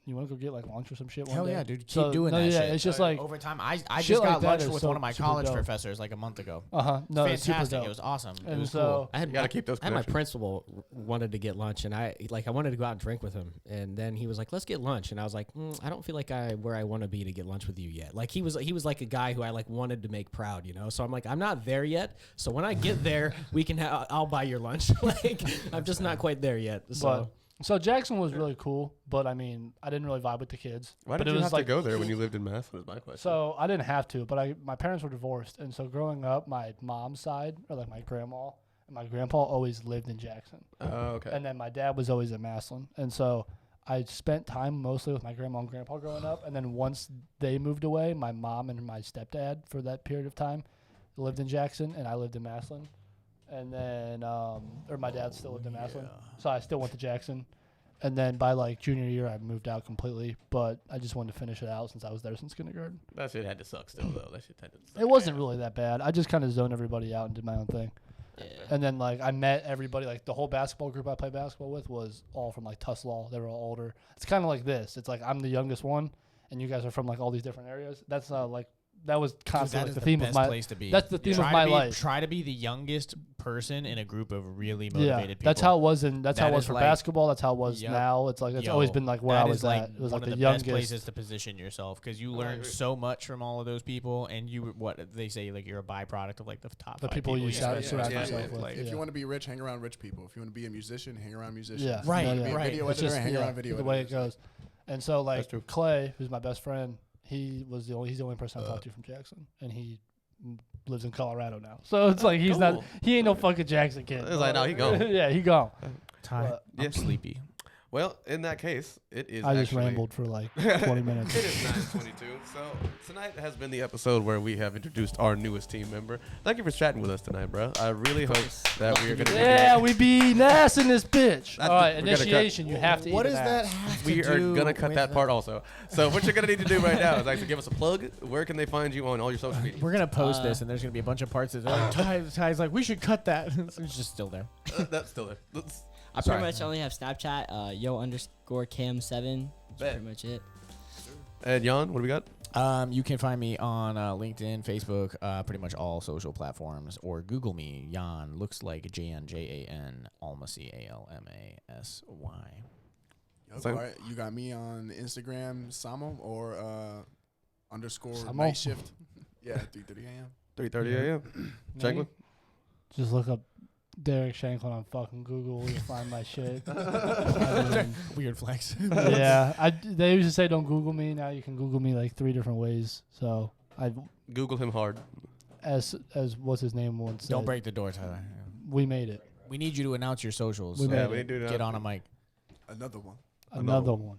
you want to go get like lunch or some shit one Hell day? yeah, dude. Keep So, doing no, that yeah, shit. it's just like over time. I shit just like got that lunch is with so one of my super college dope. professors like a month ago. no, it's super Fantastic. dope. It was awesome. It And was so cool. I had You gotta keep those I had my connections. principal wanted to get lunch, and I wanted to go out and drink with him, and then he was like, "Let's get lunch," and I was like, "I don't feel like where I want to be to get lunch with you yet." Like he was like a guy who I like wanted to make proud, you know. So I'm like, I'm not there yet. So when I get there, we can I'll buy your lunch. Like I'm just not quite there yet. So. So Jackson was really cool, but I mean, I didn't really vibe with the kids. Why but did it you was have to go there when you lived in Mass? Was my question. So I didn't have to, but my parents were divorced, and so growing up, my mom's side, or like my grandma and my grandpa, always lived in Jackson, Oh, okay. and then my dad was always at Massillon, and so I spent time mostly with my grandma and grandpa growing up, and then once they moved away, my mom and my stepdad for that period of time lived in Jackson, and I lived in Massillon, and then or my dad still lived in Massillon, so I still went to Jackson. And then by like junior year, I moved out completely. But I just wanted to finish it out since I was there since kindergarten. That shit had to suck still, though. That shit had to suck. It wasn't really that bad. I just kind of zoned everybody out and did my own thing. Yeah. And then like I met everybody. Like the whole basketball group I played basketball with was all from like Tuslaw. They were all older. It's kind of like this. It's like I'm the youngest one, and you guys are from like all these different areas. That's like that was constantly That like, the theme of my. place to be. That's the theme of Try my to be- life. Try to be the youngest person in a group of really Yeah, motivated people. that's how it was, and that's how That it was is for like- basketball. That's how it was Yup. now. It's like it's Yo, always been like where I that was is, like, at. It was one like of the best youngest. places to position yourself because you learn agree. so much from all of those people, and you what they say like you're a byproduct of like the top The five people you spend surround your time yourself with. Like, If Yeah. you want to be rich, hang around rich people. If you want to be a musician, hang around musicians. Yeah, If you Right, wanna be a right. video It's editor, just hang yeah, around video the way it editors. goes. And so like That's true. Clay, who's my best friend, he's the only person I talked to from Jackson, and he lives in Colorado now. So it's like he's not Cool. he ain't no fucking Jackson kid. It's like, no, he gone. Yeah, he gone. Ty, But- I'm sleepy. Well, in that case, it is. I just actually- rambled for like 20 minutes. It is 9:22. So tonight has been the episode where we have introduced our newest team member. Thank you for chatting with us tonight, bro. I really hope that we are going to. Yeah, we be Nass in this bitch. That's All right, we're gonna cut- initiation. You have to. What eat does an that ass. have to We do are gonna cut with that part also. So what you're gonna need to do right now is actually give us a plug. Where can they find you on all your social media? We're gonna post this, and there's gonna be a bunch of parts that Ty's like, we should cut that. It's just still there. That's still there. Let's- I Sorry. pretty much only have Snapchat, yo_cam7. That's Bet. pretty much it. And Jan, what do we got? You can find me on LinkedIn, Facebook, pretty much all social platforms, or Google me. Jan looks like Jan Almasy Almasy. So- All right, you got me on Instagram, Samo, or underscore Samo? night shift. Yeah, 3:30 a.m. 3:30 a.m. Shanklin? Just look up Derek Shanklin on fucking Google. You'll find my shit. I mean, Weird flex. yeah, they used to say don't Google me. Now you can Google me like 3 different ways. So I, Google him hard. as what's his name once said, Don't break the door, Tyler. we made it. We need you to announce your socials. We so made Yeah, it. we need to do that. Get on a mic. Another one. Another one.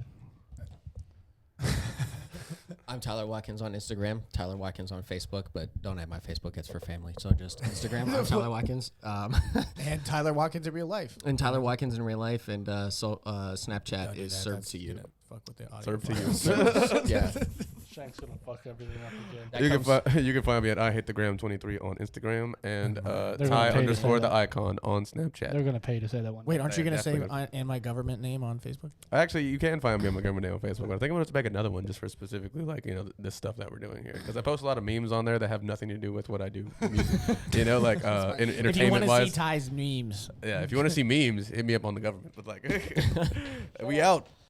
I'm Tyler Watkins on Instagram, Tyler Watkins on Facebook, but don't add my Facebook. It's for family. So just Instagram. I'm Tyler Watkins. And Tyler Watkins in real life. And Tyler Watkins in real life, and Snapchat is served to you. Fuck with the audio. Served to you. Yeah. Shank's gonna fuck everything up again. That You can, comes- you can find me at I hate the gram 23 on Instagram and They're gonna Ty pay to underscore say the that. icon on Snapchat. They're gonna pay to say that one. Wait, aren't you Yeah, gonna say definitely. and my government name on Facebook? Actually, you can find me on my government name on Facebook. But I think I'm going to make another one just for specifically like, you know, this stuff that we're doing here. Because I post a lot of memes on there that have nothing to do with what I do. Music, you know, like If you want entertainment to see wise. Ty's memes, Yeah, if you want to see memes, hit me up on the government. But like, we out.